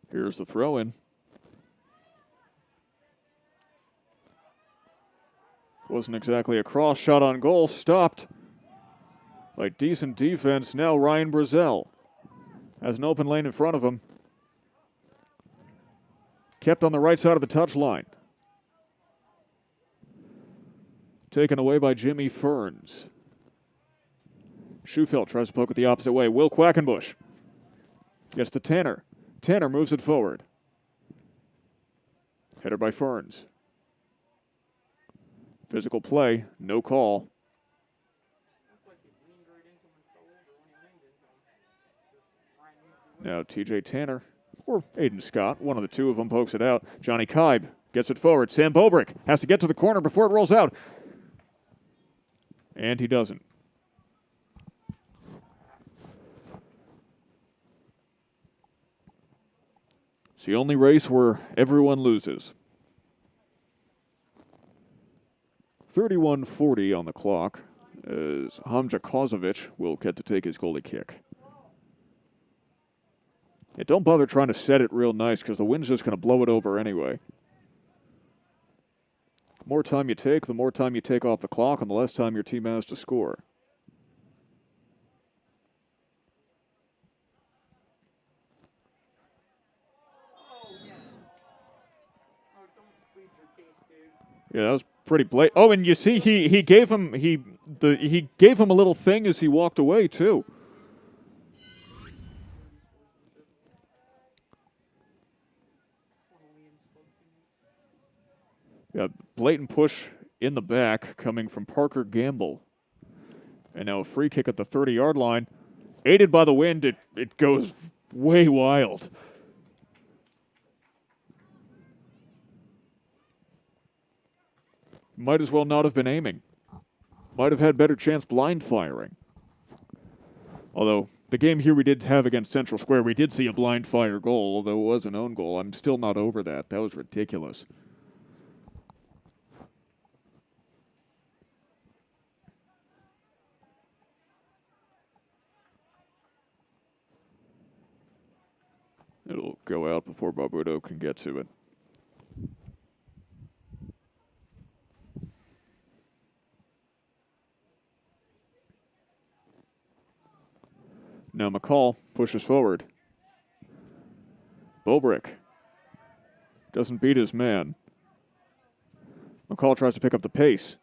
Here's the throw-in. Wasn't exactly a cross shot on goal. Stopped by decent defense. Now Ryan Brazel has an open lane in front of him. Kept on the right side of the touchline. Taken away by Jimmy Ferns. Schufelt tries to poke it the opposite way. Will Quackenbush gets to Tanner. Tanner moves it forward. Header by Ferns. Physical play, no call. Now TJ Tanner or Aiden Scott, one of the two of them pokes it out. Johnny Kibe gets it forward. Sam Bobrick has to get to the corner before it rolls out. And he doesn't. It's the only race where everyone loses. 31:40 on the clock as Hamza Kozovic will get to take his goalie kick. Yeah, don't bother trying to set it real nice because the wind's just going to blow it over anyway. The more time you take off the clock, and the less time your team has to score. Yeah, that was pretty blatant. Oh, and you see, he gave him a little thing as he walked away too. Yeah, blatant push in the back coming from Parker Gamble, and now a free kick at the 30-yard line, aided by the wind. It goes way wild. Might as well not have been aiming. Might have had better chance blind firing. Although, the game here we did have against Central Square, we did see a blind fire goal, although it was an own goal. I'm still not over that. That was ridiculous. It'll go out before Barbudo can get to it. Now McCall pushes forward. Bobrick doesn't beat his man. McCall tries to pick up the pace.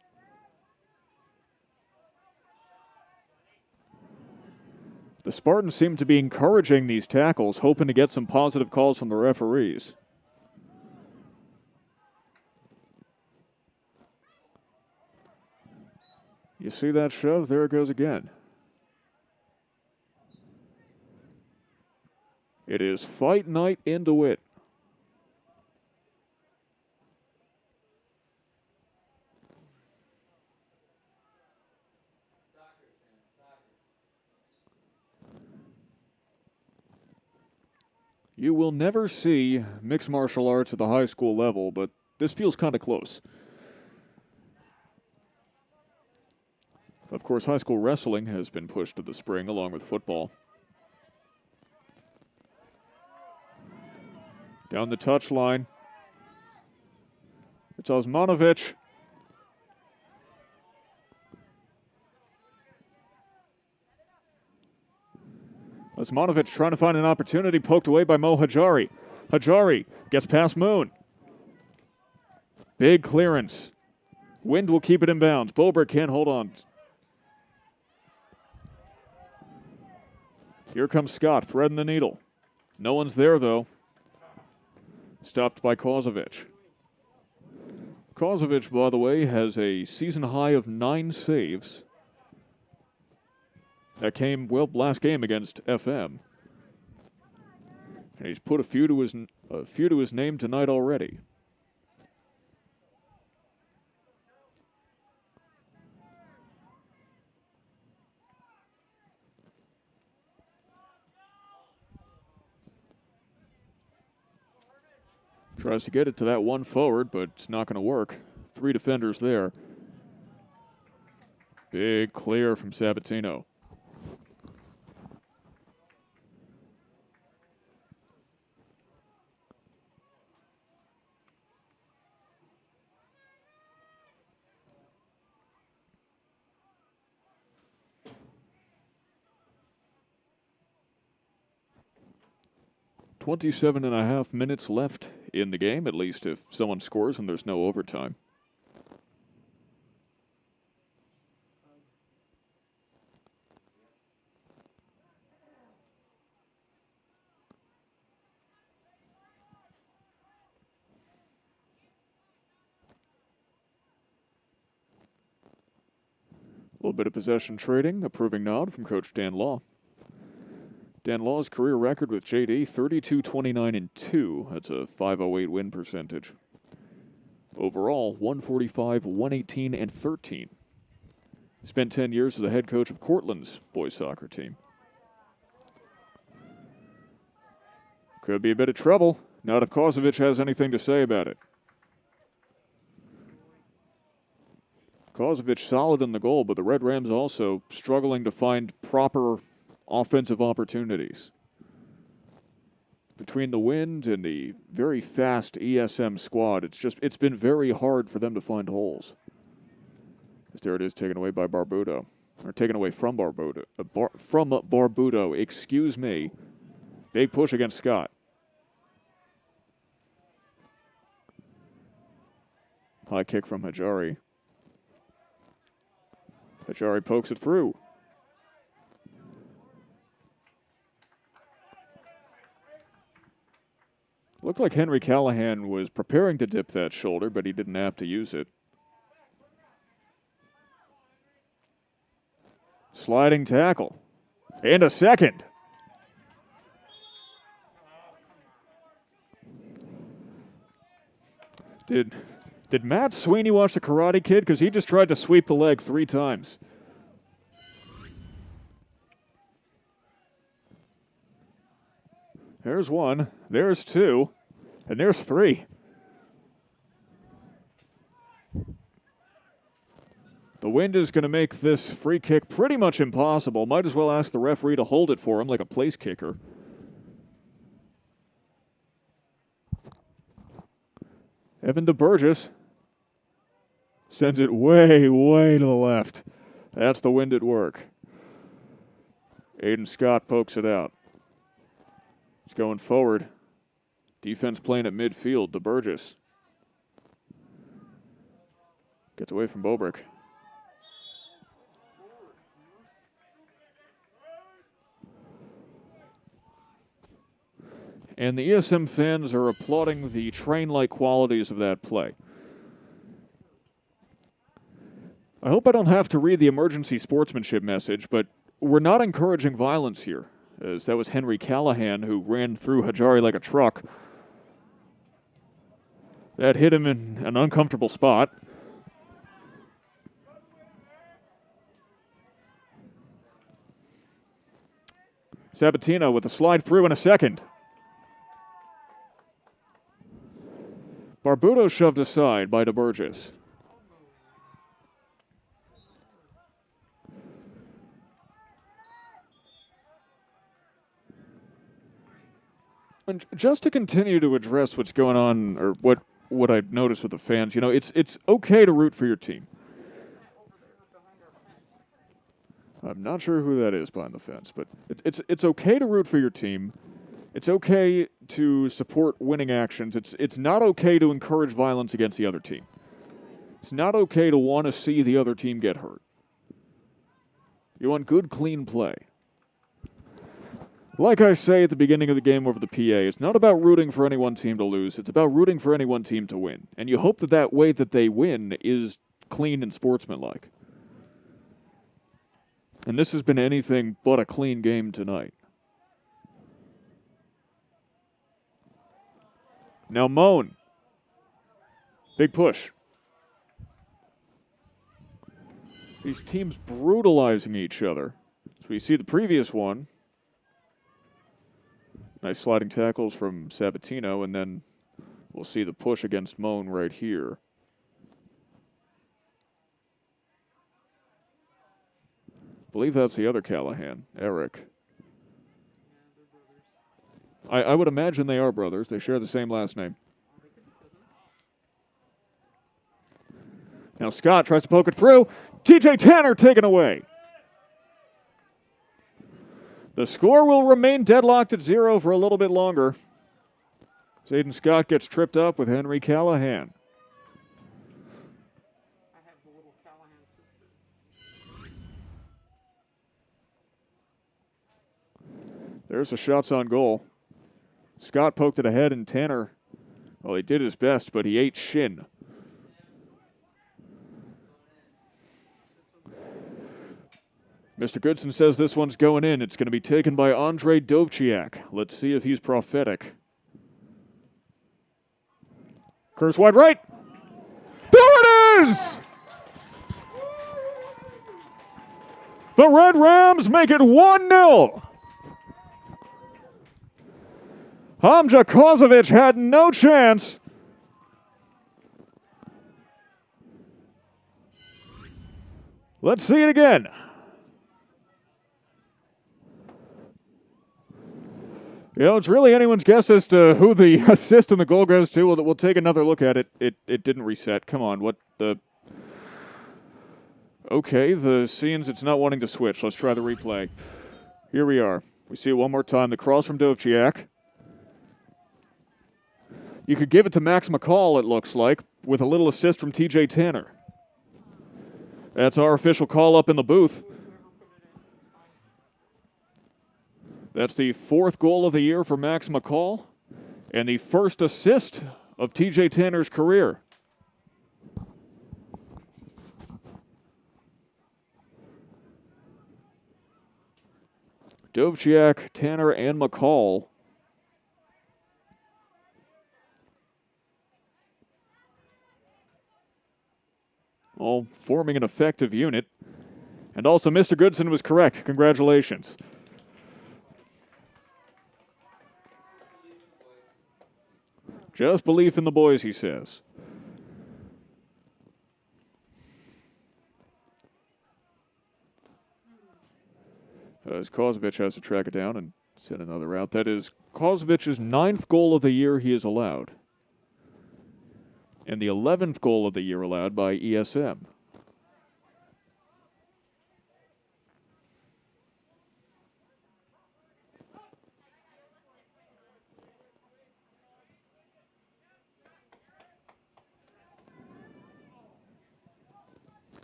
The Spartans seem to be encouraging these tackles, hoping to get some positive calls from the referees. You see that shove? There it goes again. It is fight night in DeWitt. You will never see mixed martial arts at the high school level, but this feels kind of close. Of course, high school wrestling has been pushed to the spring along with football. Down the touchline. It's Osmanovic. Osmanovic trying to find an opportunity, poked away by Mo Hajari. Hajari gets past Moon. Big clearance. Wind will keep it in bounds. Bobrick can't hold on. Here comes Scott, threading the needle. No one's there, though. Stopped by Kozovic. Kozovic, by the way, has a season high of 9 saves. That came, well, last game against FM. And he's put a few to his name tonight already. Tries to get it to that one forward, but it's not going to work. 3 defenders there. Big clear from Sabatino. "27.5 minutes left in the game, at least if someone scores and there's no overtime. A little bit of possession trading, approving nod from Coach Dan Law. Dan Law's career record with JD, 32-29-2. That's a .508 win percentage. Overall, 145, 118, and 13. Spent 10 years as the head coach of Cortland's boys soccer team. Could be a bit of trouble. Not if Kozovic has anything to say about it. Kozovic solid in the goal, but the Red Rams also struggling to find proper offensive opportunities. Between the wind and the very fast ESM squad, it's been very hard for them to find holes. As there it is, taken away by Barbudo. Or taken away from Barbudo. Barbudo, excuse me. Big push against Scott. High kick from Hajari. Hajari pokes it through. Looked like Henry Callahan was preparing to dip that shoulder, but he didn't have to use it. Sliding tackle. And a second. Did Matt Sweeney watch The Karate Kid? Because he just tried to sweep the leg 3 times. There's 1, there's 2, and there's 3. The wind is going to make this free kick pretty much impossible. Might as well ask the referee to hold it for him like a place kicker. Evan DeBurgess sends it way, way to the left. That's the wind at work. Aiden Scott pokes it out. He's going forward. Defense playing at midfield to Burgess. Gets away from Bobrick. And the ESM fans are applauding the train-like qualities of that play. I hope I don't have to read the emergency sportsmanship message, but we're not encouraging violence here, as that was Henry Callahan who ran through Hajari like a truck. That hit him in an uncomfortable spot. Sabatino with a slide through in a second. Barbuto shoved aside by DeBurgess. And just to continue to address what's going on, or what I noticed with the fans, you know, it's okay to root for your team. I'm not sure who that is behind the fence, but it's okay to root for your team. It's okay to support winning actions. It's not okay to encourage violence against the other team. It's not okay to want to see the other team get hurt. You want good, clean play. Like I say at the beginning of the game over the PA, it's not about rooting for any one team to lose. It's about rooting for any one team to win. And you hope that that way that they win is clean and sportsmanlike. And this has been anything but a clean game tonight. Now Moan. Big push. These teams brutalizing each other. So we see the previous one. Nice sliding tackles from Sabatino, and then we'll see the push against Moan right here. I believe that's the other Callahan, Eric. I would imagine they are brothers. They share the same last name. Now Scott tries to poke it through. TJ Tanner taken away. The score will remain deadlocked at 0 for a little bit longer. Aiden Scott gets tripped up with Henry Callahan. I have the little Callahan sister. There's the shots on goal. Scott poked it ahead, and Tanner, well, he did his best, but he ate shin. Mr. Goodson says this one's going in. It's going to be taken by Andre Dovciak. Let's see if he's prophetic. Curse wide right. There it is! The Red Rams make it 1-0. Hamza Kozovic had no chance. Let's see it again. You know, it's really anyone's guess as to who the assist and the goal goes to. We'll take another look at it. It didn't reset. Come on, what the... Okay, the scenes, it's not wanting to switch. Let's try the replay. Here we are. We see it one more time. The cross from Dovciak. You could give it to Max McCall, it looks like, with a little assist from TJ Tanner. That's our official call up in the booth. That's the 4th goal of the year for Max McCall and the first assist of TJ Tanner's career. Dovciak, Tanner, and McCall all forming an effective unit. And also, Mr. Goodson was correct. Congratulations. Just belief in the boys, he says. As Kozovic has to track it down and send another route. That is Kozovic's 9th goal of the year he is allowed. And the 11th goal of the year allowed by ESM.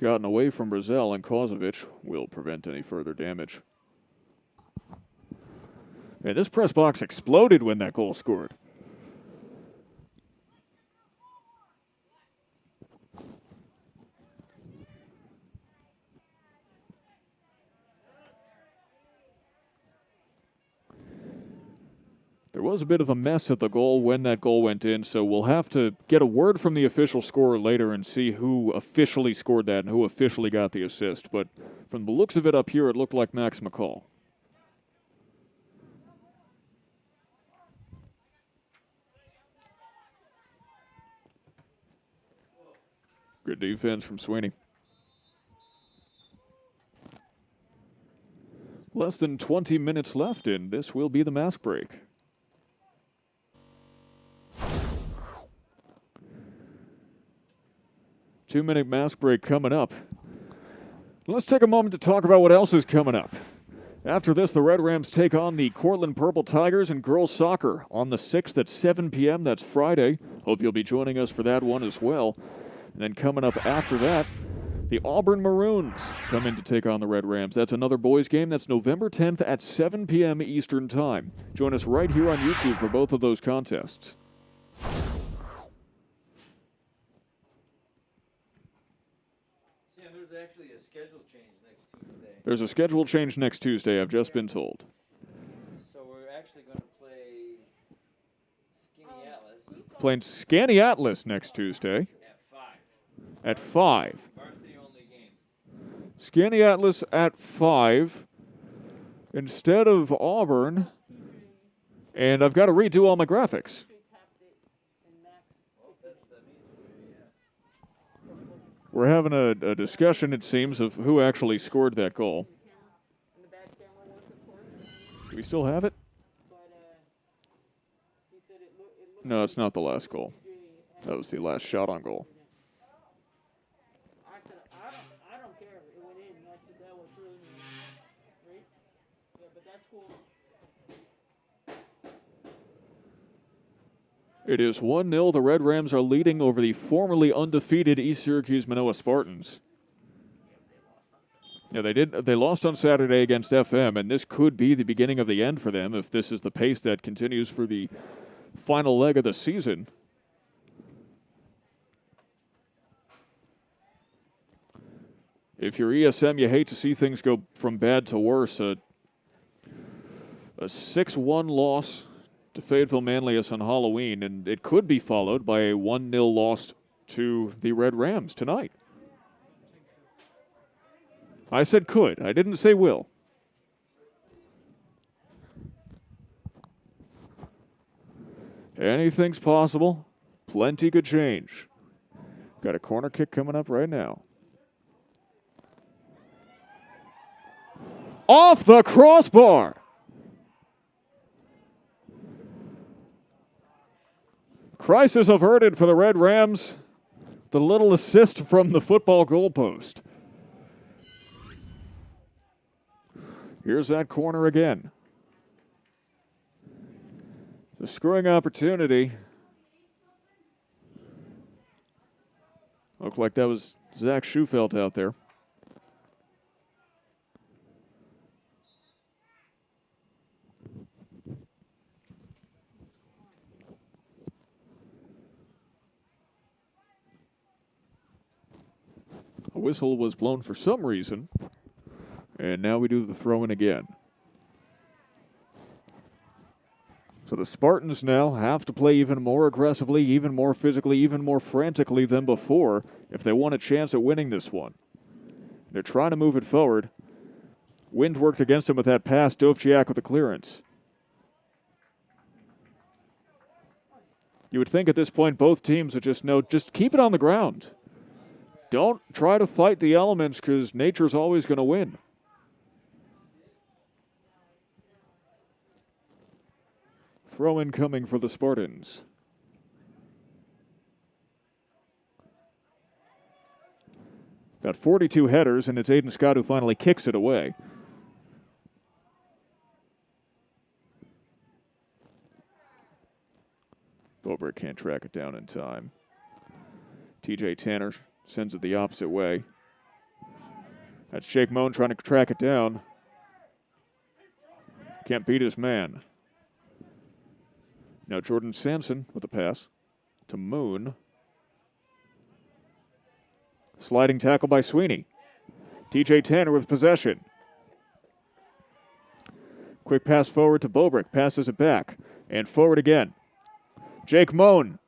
gotten away from Brazil, and Kozovic will prevent any further damage. And this press box exploded when that goal scored. There was a bit of a mess at the goal when that goal went in, so we'll have to get a word from the official scorer later and see who officially scored that and who officially got the assist. But from the looks of it up here, it looked like Max McCall. Good defense from Sweeney. Less than 20 minutes left, and this will be the mask break. Two-minute mask break coming up. Let's take a moment to talk about what else is coming up. After this, the Red Rams take on the Cortland Purple Tigers in girls soccer on the 6th at 7 p.m. That's Friday. Hope you'll be joining us for that one as well. And then coming up after that, the Auburn Maroons come in to take on the Red Rams. That's another boys game. That's November 10th at 7 p.m. Eastern Time. Join us right here on YouTube for both of those contests. Sam, there's actually a schedule change next Tuesday. There's a schedule change next Tuesday, I've just been told. So we're actually going to play Skinny Atlas Playing Scanny Atlas next Tuesday at 5. at 5. Varsity only game. Scanny Atlas at 5 instead of Auburn. And I've got to redo all my graphics. Well, that's what that means. Yeah. We're having a discussion, it seems, of who actually scored that goal. Do we still have it? No, it's not the last goal. That was the last shot on goal. I said, I don't care. It went in. I said, that was really nice. Right? Yeah, but that's cool. It is 1-0. The Red Rams are leading over the formerly undefeated East Syracuse-Minoa Spartans. Yeah, they did. They lost on Saturday against FM, and this could be the beginning of the end for them if this is the pace that continues for the final leg of the season. If you're ESM, you hate to see things go from bad to worse. A 6-1 loss to Fayetteville Manlius on Halloween, and it could be followed by a 1-0 loss to the Red Rams tonight. I said could. I didn't say will. Anything's possible. Plenty could change. Got a corner kick coming up right now. Off the crossbar. Crisis averted for the Red Rams. The little assist from the football goalpost. Here's that corner again. It's a scoring opportunity. Looked like that was Zach Schufelt out there. A whistle was blown for some reason, and now we do the throw-in again. So the Spartans now have to play even more aggressively, even more physically, even more frantically than before if they want a chance at winning this one. They're trying to move it forward. Wind worked against them with that pass. Dovciak with the clearance. You would think at this point both teams would just know, just keep it on the ground. Don't try to fight the elements because nature's always going to win. Throw-in coming for the Spartans. Got 42 headers, and it's Aiden Scott who finally kicks it away. Bobrick can't track it down in time. TJ Tanner sends it the opposite way. That's Jake Moan trying to track it down. Can't beat his man. Now Jordan Sampson with a pass to Moon. Sliding tackle by Sweeney. TJ Tanner with possession. Quick pass forward to Bobrick. Passes it back. And forward again. Jake Moan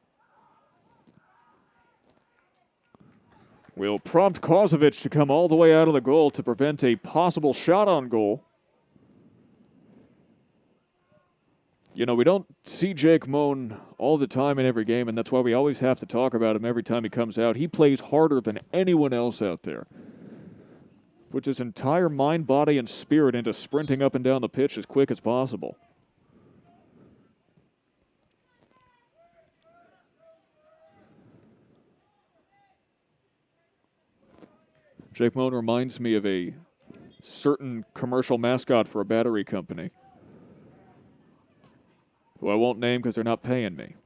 will prompt Kozovic to come all the way out of the goal to prevent a possible shot on goal. You know, we don't see Jake Moan all the time in every game, and that's why we always have to talk about him every time he comes out. He plays harder than anyone else out there. Puts his entire mind, body, and spirit into sprinting up and down the pitch as quick as possible. Jake Moan reminds me of a certain commercial mascot for a battery company, who I won't name because they're not paying me.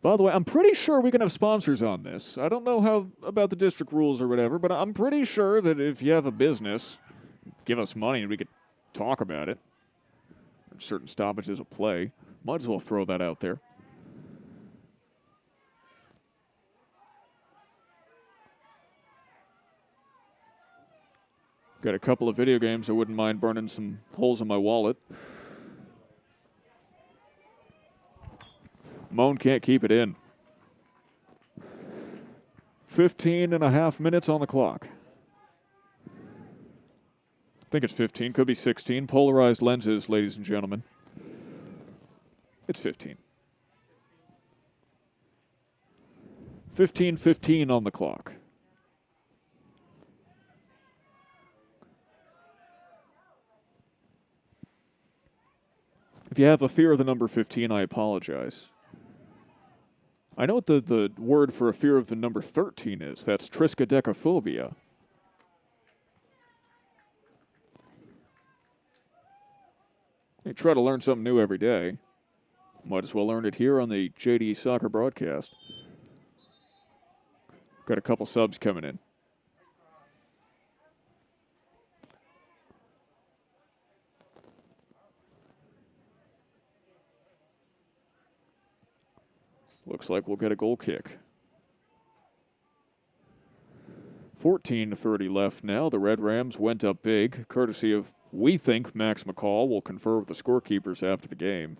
By the way, I'm pretty sure we can have sponsors on this. I don't know how about the district rules or whatever, but I'm pretty sure that if you have a business, give us money and we could talk about it. Certain stoppages of play. Might as well throw that out there. Got a couple of video games. I wouldn't mind burning some holes in my wallet. Moan can't keep it in. 15 and a half minutes on the clock. I think it's 15. Could be 16. Polarized lenses, ladies and gentlemen. It's 15. 15:15 on the clock. If you have a fear of the number 15, I apologize. I know what the word for a fear of the number 13 is. That's triskaidekaphobia. You try to learn something new every day. Might as well learn it here on the JD Soccer broadcast. Got a couple subs coming in. Looks like we'll get a goal kick. 14:30 left now. The Red Rams went up big, courtesy of, we think, Max McCall. Will confer with the scorekeepers after the game.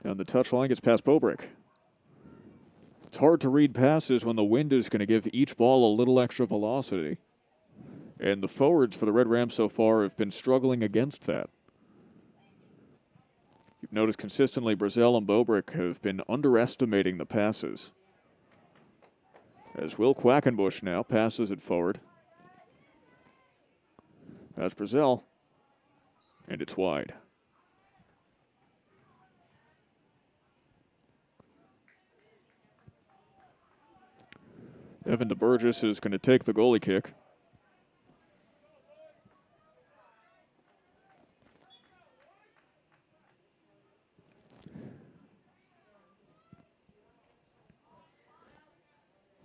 Down the touchline gets past Bobrick. It's hard to read passes when the wind is going to give each ball a little extra velocity. And the forwards for the Red Rams so far have been struggling against that. You've noticed consistently Brazel and Bobrick have been underestimating the passes. As Will Quackenbush now passes it forward. That's Brazel. And it's wide. Evan DeBurgess is going to take the goalie kick.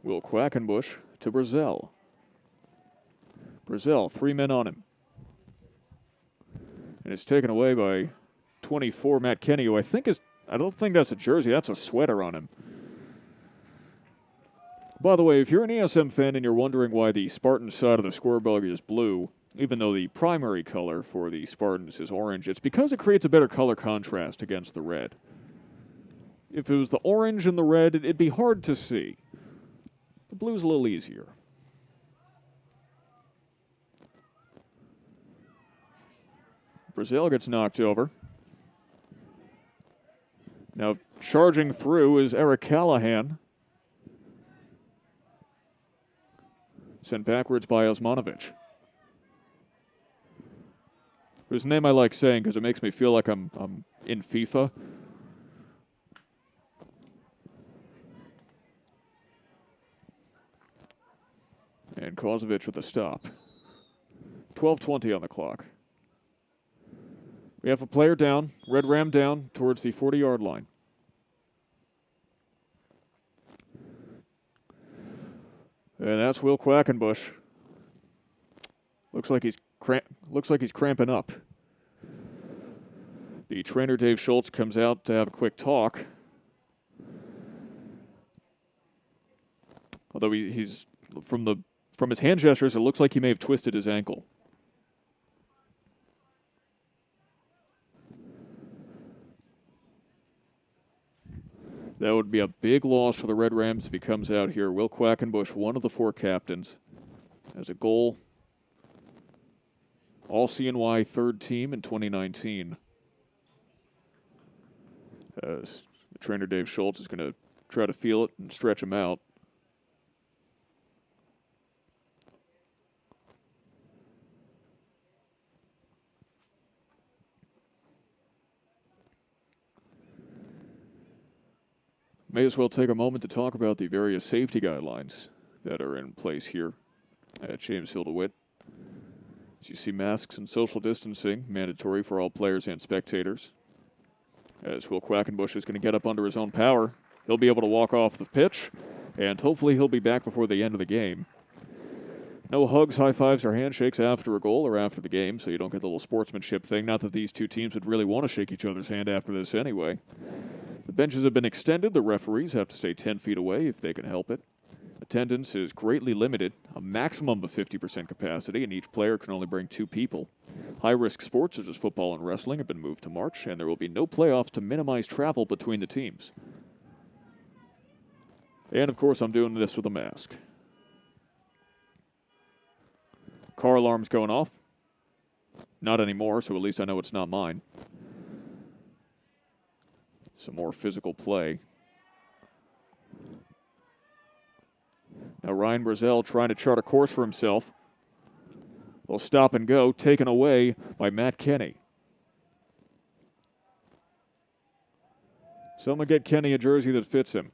Will Quackenbush to Brazel. Brazel, 3 men on him. And it's taken away by 24, Matt Kenny, who I don't think that's a jersey, that's a sweater on him. By the way, if you're an ESM fan and you're wondering why the Spartans side of the scoreboard is blue, even though the primary color for the Spartans is orange, it's because it creates a better color contrast against the red. If it was the orange and the red, it'd be hard to see. The blue's a little easier. Brazel gets knocked over. Now charging through is Eric Callahan. Sent backwards by Osmanovic. Whose name I like saying because it makes me feel like I'm in FIFA. And Kozovic with a stop. 12:20 on the clock. We have a player down, Red Ram down towards the 40-yard line. And that's Will Quackenbush. Looks like he's cramping up. The trainer Dave Schultz comes out to have a quick talk. Although he's from his hand gestures, it looks like he may have twisted his ankle. That would be a big loss for the Red Rams if he comes out here. Will Quackenbush, one of the 4 captains, has a goal. All CNY third team in 2019. As the trainer Dave Schultz is going to try to feel it and stretch him out. May as well take a moment to talk about the various safety guidelines that are in place here at Jamesville-DeWitt. As you see, masks and social distancing mandatory for all players and spectators. As Will Quackenbush is going to get up under his own power, he'll be able to walk off the pitch, and hopefully he'll be back before the end of the game. No hugs, high fives, or handshakes after a goal or after the game, so you don't get the little sportsmanship thing. Not that these two teams would really want to shake each other's hand after this anyway. The benches have been extended. The referees have to stay 10 feet away if they can help it. Attendance is greatly limited, a maximum of 50% capacity, and each player can only bring 2 people. High-risk sports such as football and wrestling have been moved to March, and there will be no playoffs to minimize travel between the teams. And, of course, I'm doing this with a mask. Car alarm's going off. Not anymore, so at least I know it's not mine. Some more physical play. Now Ryan Brazel trying to chart a course for himself. Will stop and go, taken away by Matt Kenny. Someone get Kenny a jersey that fits him.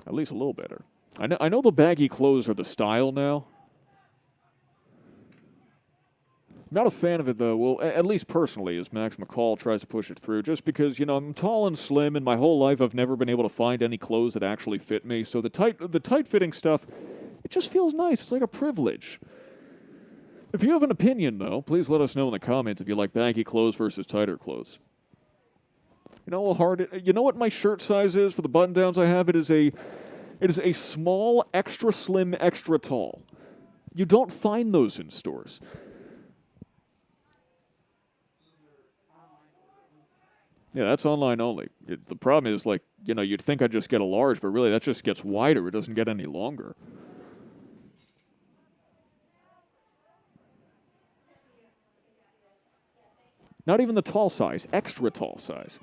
At least a little better. I know the baggy clothes are the style now. Not a fan of it, though. Well, at least personally, as Max McCall tries to push it through. Just because, you know, I'm tall and slim, and my whole life I've never been able to find any clothes that actually fit me. So the tight-fitting stuff, it just feels nice. It's like a privilege. If you have an opinion, though, please let us know in the comments if you like baggy clothes versus tighter clothes. You know how hard you know what my shirt size is for the button-downs I have? It is a small, extra slim, extra tall. You don't find those in stores. Yeah, that's online only. The problem is, like, you know, you'd think I'd just get a large, but really that just gets wider. It doesn't get any longer. Not even the tall size, extra tall size.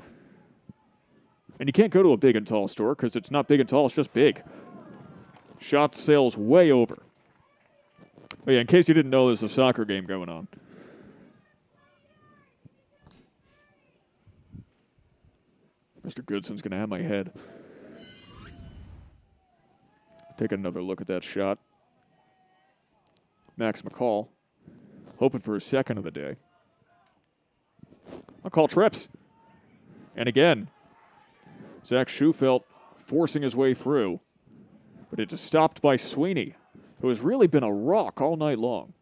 And you can't go to a big and tall store because it's not big and tall, it's just big. Shot sales way over. Oh yeah, in case you didn't know, there's a soccer game going on. Mr. Goodson's going to have my head. Take another look at that shot. Max McCall, hoping for his second of the day. McCall trips. And again, Zach Schufelt forcing his way through. But it is stopped by Sweeney, who has really been a rock all night long.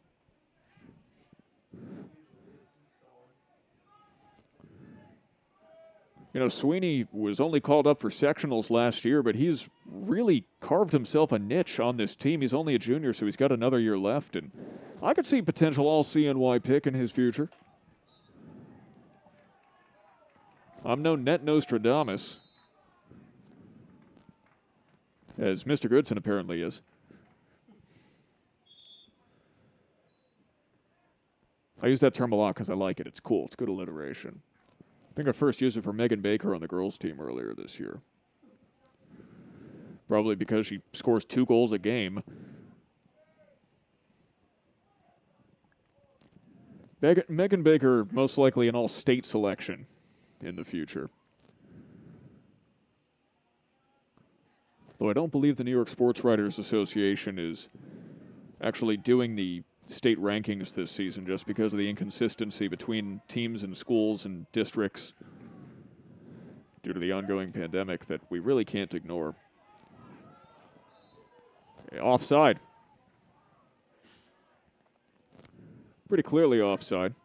You know, Sweeney was only called up for sectionals last year, but he's really carved himself a niche on this team. He's only a junior, so he's got another year left, and I could see potential all-CNY pick in his future. I'm no net Nostradamus, as Mr. Goodson apparently is. I use that term a lot because I like it. It's cool. It's good alliteration. I think I first used it for Megan Baker on the girls' team earlier this year. Probably because she scores 2 goals a game. Megan Baker, most likely an all-state selection in the future. Though I don't believe the New York Sports Writers Association is actually doing the state rankings this season just because of the inconsistency between teams and schools and districts due to the ongoing pandemic that we really can't ignore. Offside. Pretty clearly offside.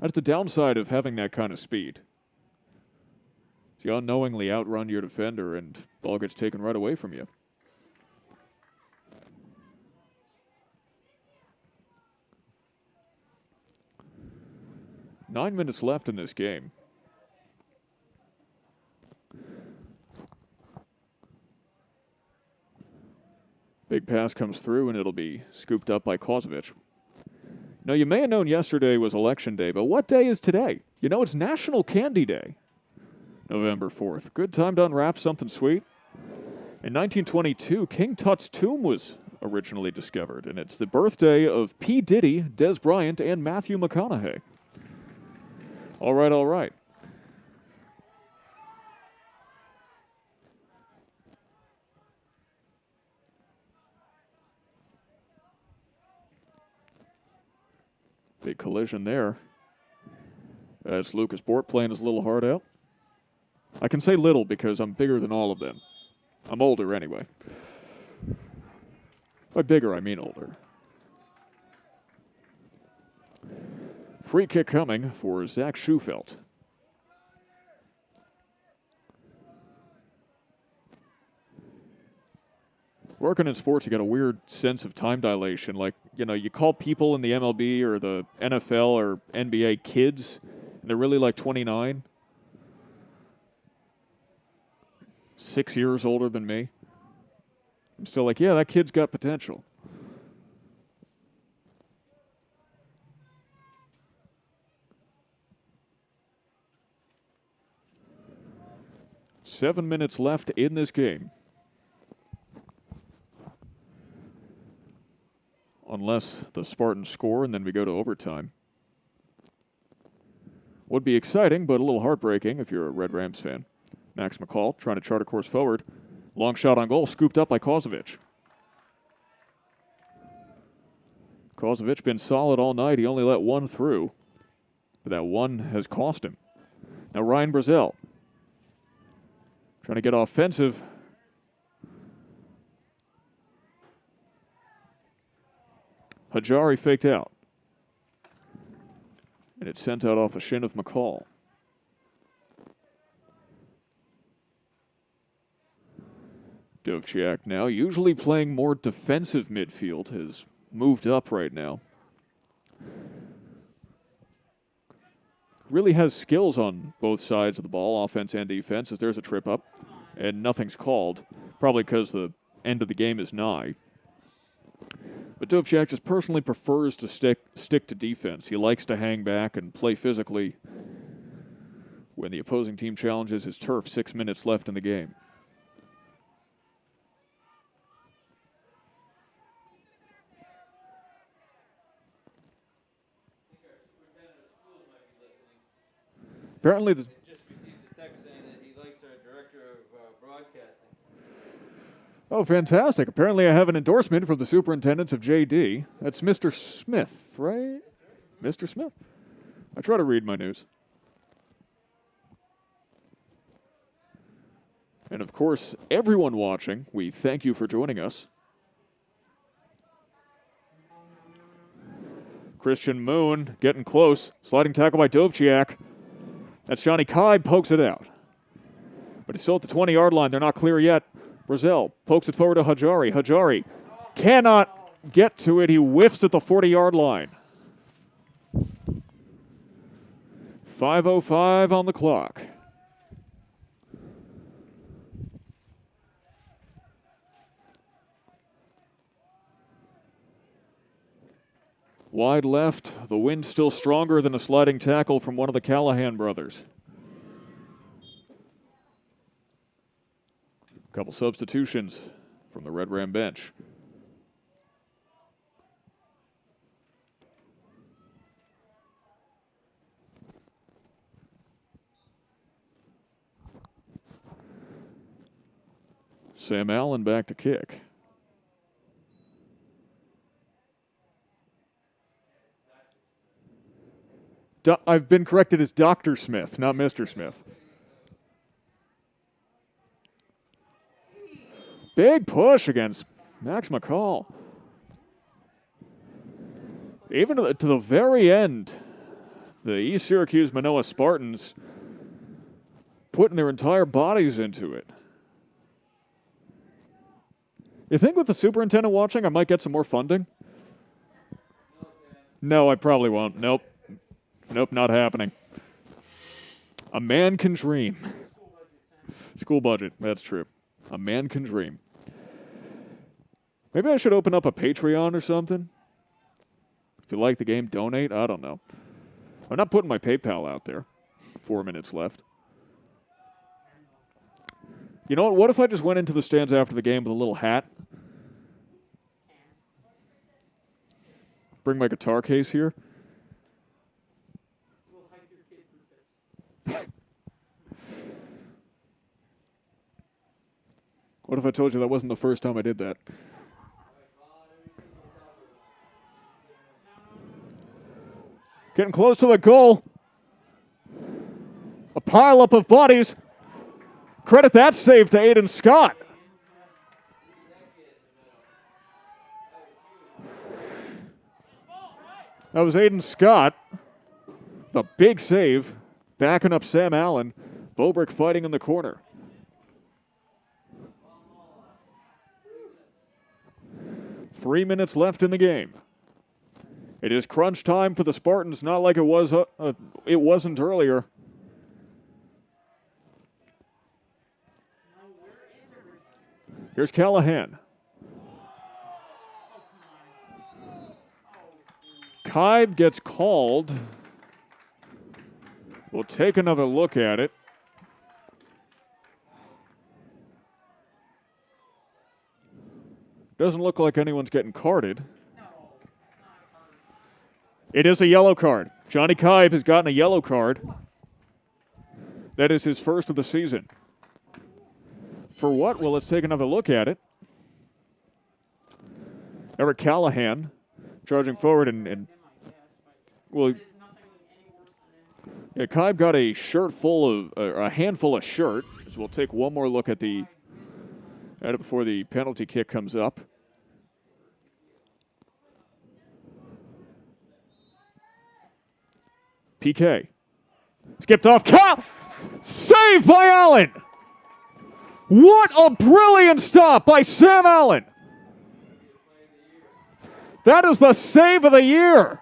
That's the downside of having that kind of speed. You unknowingly outrun your defender and ball gets taken right away from you. Nine minutes left in this game. Big pass comes through, and it'll be scooped up by Kozovic. Now, you may have known yesterday was Election Day, but what day is today? You know, it's National Candy Day, November 4th. Good time to unwrap something sweet. In 1922, King Tut's tomb was originally discovered, and it's the birthday of P. Diddy, Des Bryant, and Matthew McConaughey. All right, all right. Big collision there. As Lucas Bort playing his little heart out. I can say little because I'm bigger than all of them. I'm older anyway. By bigger, I mean older. Free kick coming for Zach Schufelt. Working in sports, you got a weird sense of time dilation. Like, you know, you call people in the MLB or the NFL or NBA kids, and they're really like 29. 6 years older than me. I'm still like, yeah, that kid's got potential. Seven minutes left in this game. Unless the Spartans score and then we go to overtime. Would be exciting, but a little heartbreaking if you're a Red Rams fan. Max McCall trying to chart a course forward. Long shot on goal, scooped up by Kozovic. Kozovic been solid all night. He only let one through, but that one has cost him. Now Ryan Brazel trying to get offensive. Hajari faked out. And it's sent out off the shin of McCall. Dovciak now, usually playing more defensive midfield, has moved up right now. Really has skills on both sides of the ball, offense and defense, as there's a trip up, and nothing's called, probably because the end of the game is nigh. But Dovciak just personally prefers to stick to defense. He likes to hang back and play physically when the opposing team challenges his turf. 6 minutes left in the game. Apparently, Just received a text saying that he likes our director of broadcasting. oh, fantastic. Apparently, I have an endorsement from the superintendents of JD. That's Mr. Smith, right? Mr. Smith. I try to read my news. And of course, everyone watching, we thank you for joining us. Christian Moon getting close. Sliding tackle by Dovciak. That's Johnny Kai, pokes it out. But he's still at the 20-yard line. They're not clear yet. Brazil pokes it forward to Hajari. Hajari cannot get to it. He whiffs at the 40-yard line. 5:05 on the clock. Wide left, the wind still stronger than a sliding tackle from one of the Callahan brothers. A couple substitutions from the Red Ram bench. Sam Allen back to kick. I've been corrected as Dr. Smith, not Mr. Smith. Big push against Max McCall. Even to the very end, the East Syracuse-Minoa Spartans putting their entire bodies into it. You think with the superintendent watching, I might get some more funding? No, I probably won't. Nope. Nope, not happening. A man can dream. School budget, that's true. A man can dream. Maybe I should open up a Patreon or something. If you like the game, donate. I don't know. I'm not putting my PayPal out there. 4 minutes left. You know what? What if I just went into the stands after the game with a little hat? Bring my guitar case here. What if I told you that wasn't the first time I did that? Getting close to the goal. A pileup of bodies. Credit that save to Aiden Scott. That was Aiden Scott. The big save. Backing up Sam Allen. Bobrick fighting in the corner. Three minutes left in the game. It is crunch time for the Spartans, not like it wasn't earlier. Here's Callahan. Kibe gets called. We'll take another look at it. Doesn't look like anyone's getting carded. It is a yellow card. Johnny Kibe has gotten a yellow card. That is his first of the season. For what? Well, let's take another look at it. Eric Callahan charging forward and well, yeah, Kibe got a shirt full of a handful of shirt. So we'll take one more look at it before the penalty kick comes up. PK. Skipped off. Saved by Allen. What a brilliant stop by Sam Allen. That is the save of the year.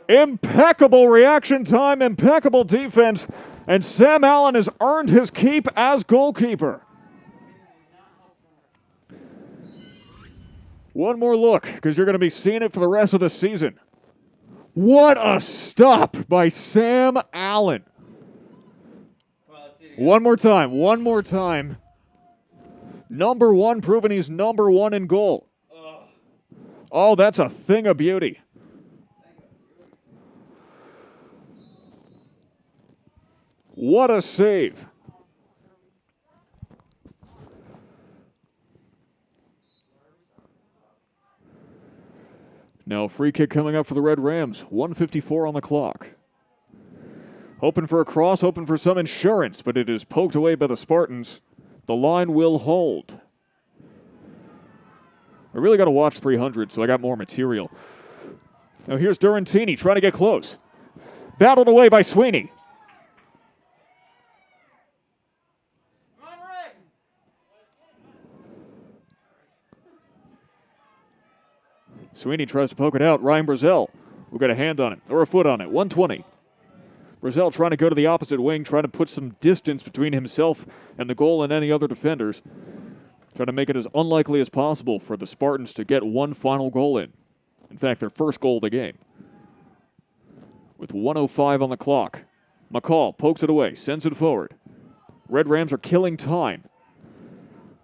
Impeccable reaction time, impeccable defense, and Sam Allen has earned his keep as goalkeeper. One more look, because you're going to be seeing it for the rest of the season. What a stop by Sam Allen. One more time. Number one, proving he's number one in goal. Oh, that's a thing of beauty. What a save. Now, free kick coming up for the Red Rams. 1:54 on the clock. Hoping for a cross, hoping for some insurance, but it is poked away by the Spartans. The line will hold. I really got to watch 300, so I got more material. Now, here's Durantini trying to get close. Battled away by Sweeney. Sweeney tries to poke it out. Ryan Brazel will get a hand on it, or a foot on it. 120. Brazel trying to go to the opposite wing, trying to put some distance between himself and the goal and any other defenders. Trying to make it as unlikely as possible for the Spartans to get one final goal in. In fact, their first goal of the game. With 1:05 on the clock. McCall pokes it away, sends it forward. Red Rams are killing time.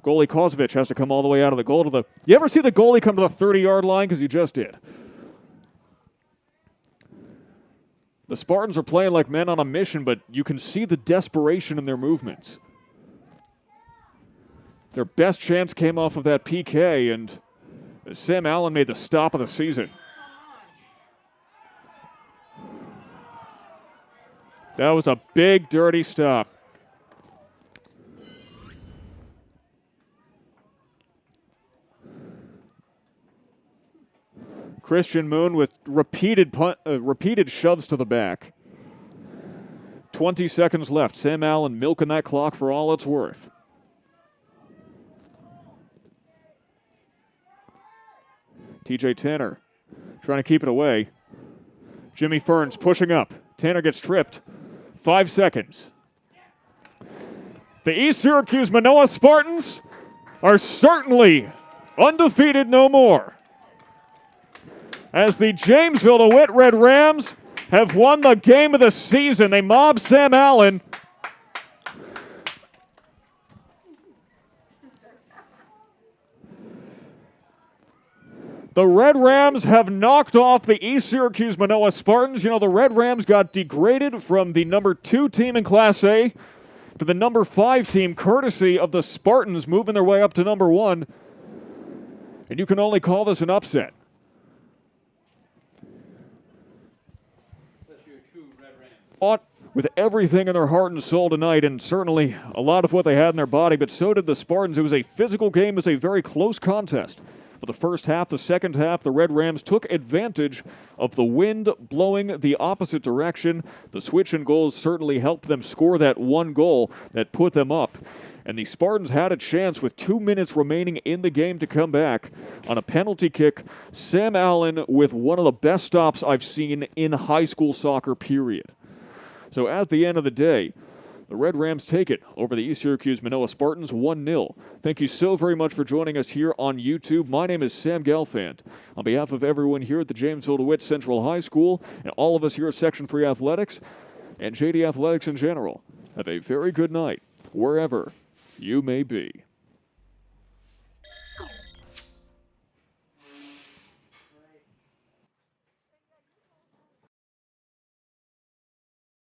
Goalie Kozovic has to come all the way out of the goal to the... You ever see the goalie come to the 30-yard line? Because you just did. The Spartans are playing like men on a mission, but you can see the desperation in their movements. Their best chance came off of that PK, and Sam Allen made the stop of the season. That was a big, dirty stop. Christian Moon with repeated shoves to the back. 20 seconds left. Sam Allen milking that clock for all it's worth. TJ Tanner trying to keep it away. Jimmy Ferns pushing up. Tanner gets tripped. 5 seconds. The East Syracuse-Minoa Spartans are certainly undefeated no more, as the Jamesville-DeWitt Red Rams have won the game of the season. They mob Sam Allen. The Red Rams have knocked off the East Syracuse-Minoa Spartans. You know, the Red Rams got degraded from the number 2 team in Class A to the number 5 team, courtesy of the Spartans moving their way up to number 1. And you can only call this an upset. Fought with everything in their heart and soul tonight, and certainly a lot of what they had in their body, but so did the Spartans. It was a physical game. It was a very close contest. For the first half, the second half, the Red Rams took advantage of the wind blowing the opposite direction. The switch and goals certainly helped them score that one goal that put them up. And the Spartans had a chance with 2 minutes remaining in the game to come back on a penalty kick. Sam Allen with one of the best stops I've seen in high school soccer, period. So at the end of the day, the Red Rams take it over the East Syracuse-Minoa Spartans 1-0. Thank you so very much for joining us here on YouTube. My name is Sam Gelfand. On behalf of everyone here at the Jamesville-DeWitt Central High School and all of us here at Section 3 Athletics and JD Athletics in general, have a very good night wherever you may be.